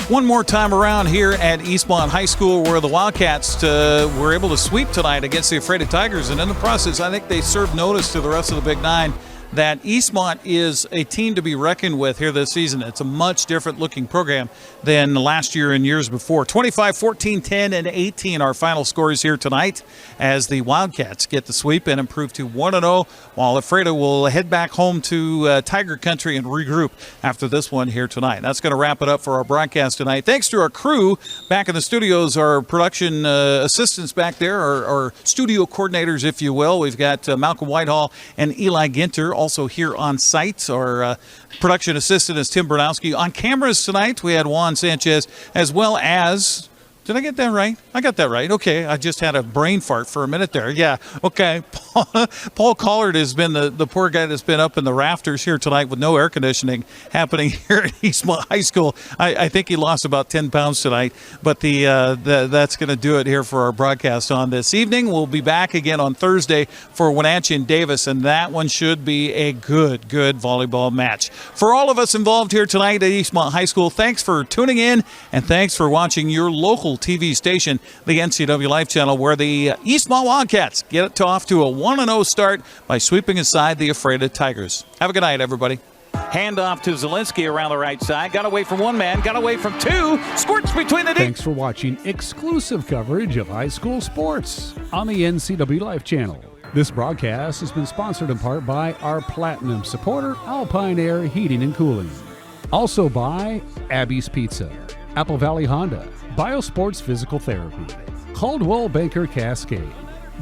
One more time around here at Eastmont High School, where the Wildcats were able to sweep tonight against the Ephrata Tigers. And in the process, I think they served notice to the rest of the Big Nine that Eastmont is a team to be reckoned with here this season. It's a much different looking program than last year and years before. 25, 14, 10, and 18 our final scores here tonight as the Wildcats get the sweep and improve to 1-0, while Ephrata will head back home to Tiger Country and regroup after this one here tonight. That's going to wrap it up for our broadcast tonight. Thanks to our crew back in the studios, our production assistants back there, our studio coordinators, if you will. We've got Malcolm Whitehall and Eli Ginter also here on site. Our production assistant is Tim Bernowski. On cameras tonight, we had Juan Sanchez, as well as... Did I get that right? I got that right. Okay, I just had a brain fart for a minute there. Yeah, okay. Paul Collard has been the poor guy that's been up in the rafters here tonight with no air conditioning happening here at Eastmont High School. I think he lost about 10 pounds tonight, but that's going to do it here for our broadcast on this evening. We'll be back again on Thursday for Wenatchee and Davis, and that one should be a good volleyball match. For all of us involved here tonight at Eastmont High School, thanks for tuning in, and thanks for watching your local TV station, the NCWLIFE Channel, where the Eastmont Wildcats get it off to a 1-0 start by sweeping aside the Ephrata Tigers. Have a good night, everybody. Hand off to Zielinski around the right side. Got away from one man, got away from two. Squirts between the... Thanks for watching exclusive coverage of high school sports on the NCWLIFE Channel. This broadcast has been sponsored in part by our platinum supporter, Alpine Air Heating and Cooling. Also by Abby's Pizza, Apple Valley Honda, Biosports Physical Therapy, Caldwell Banker Cascade,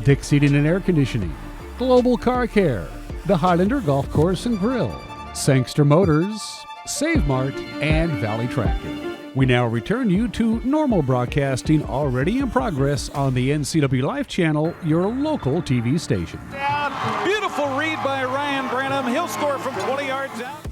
Dick's Heating and Air Conditioning, Global Car Care, the Highlander Golf Course and Grill, Sangster Motors, Save Mart, and Valley Tractor. We now return you to normal broadcasting already in progress on the NCWLIFE Channel, your local TV station. Beautiful read by Ryan Branham. He'll score from 20 yards out.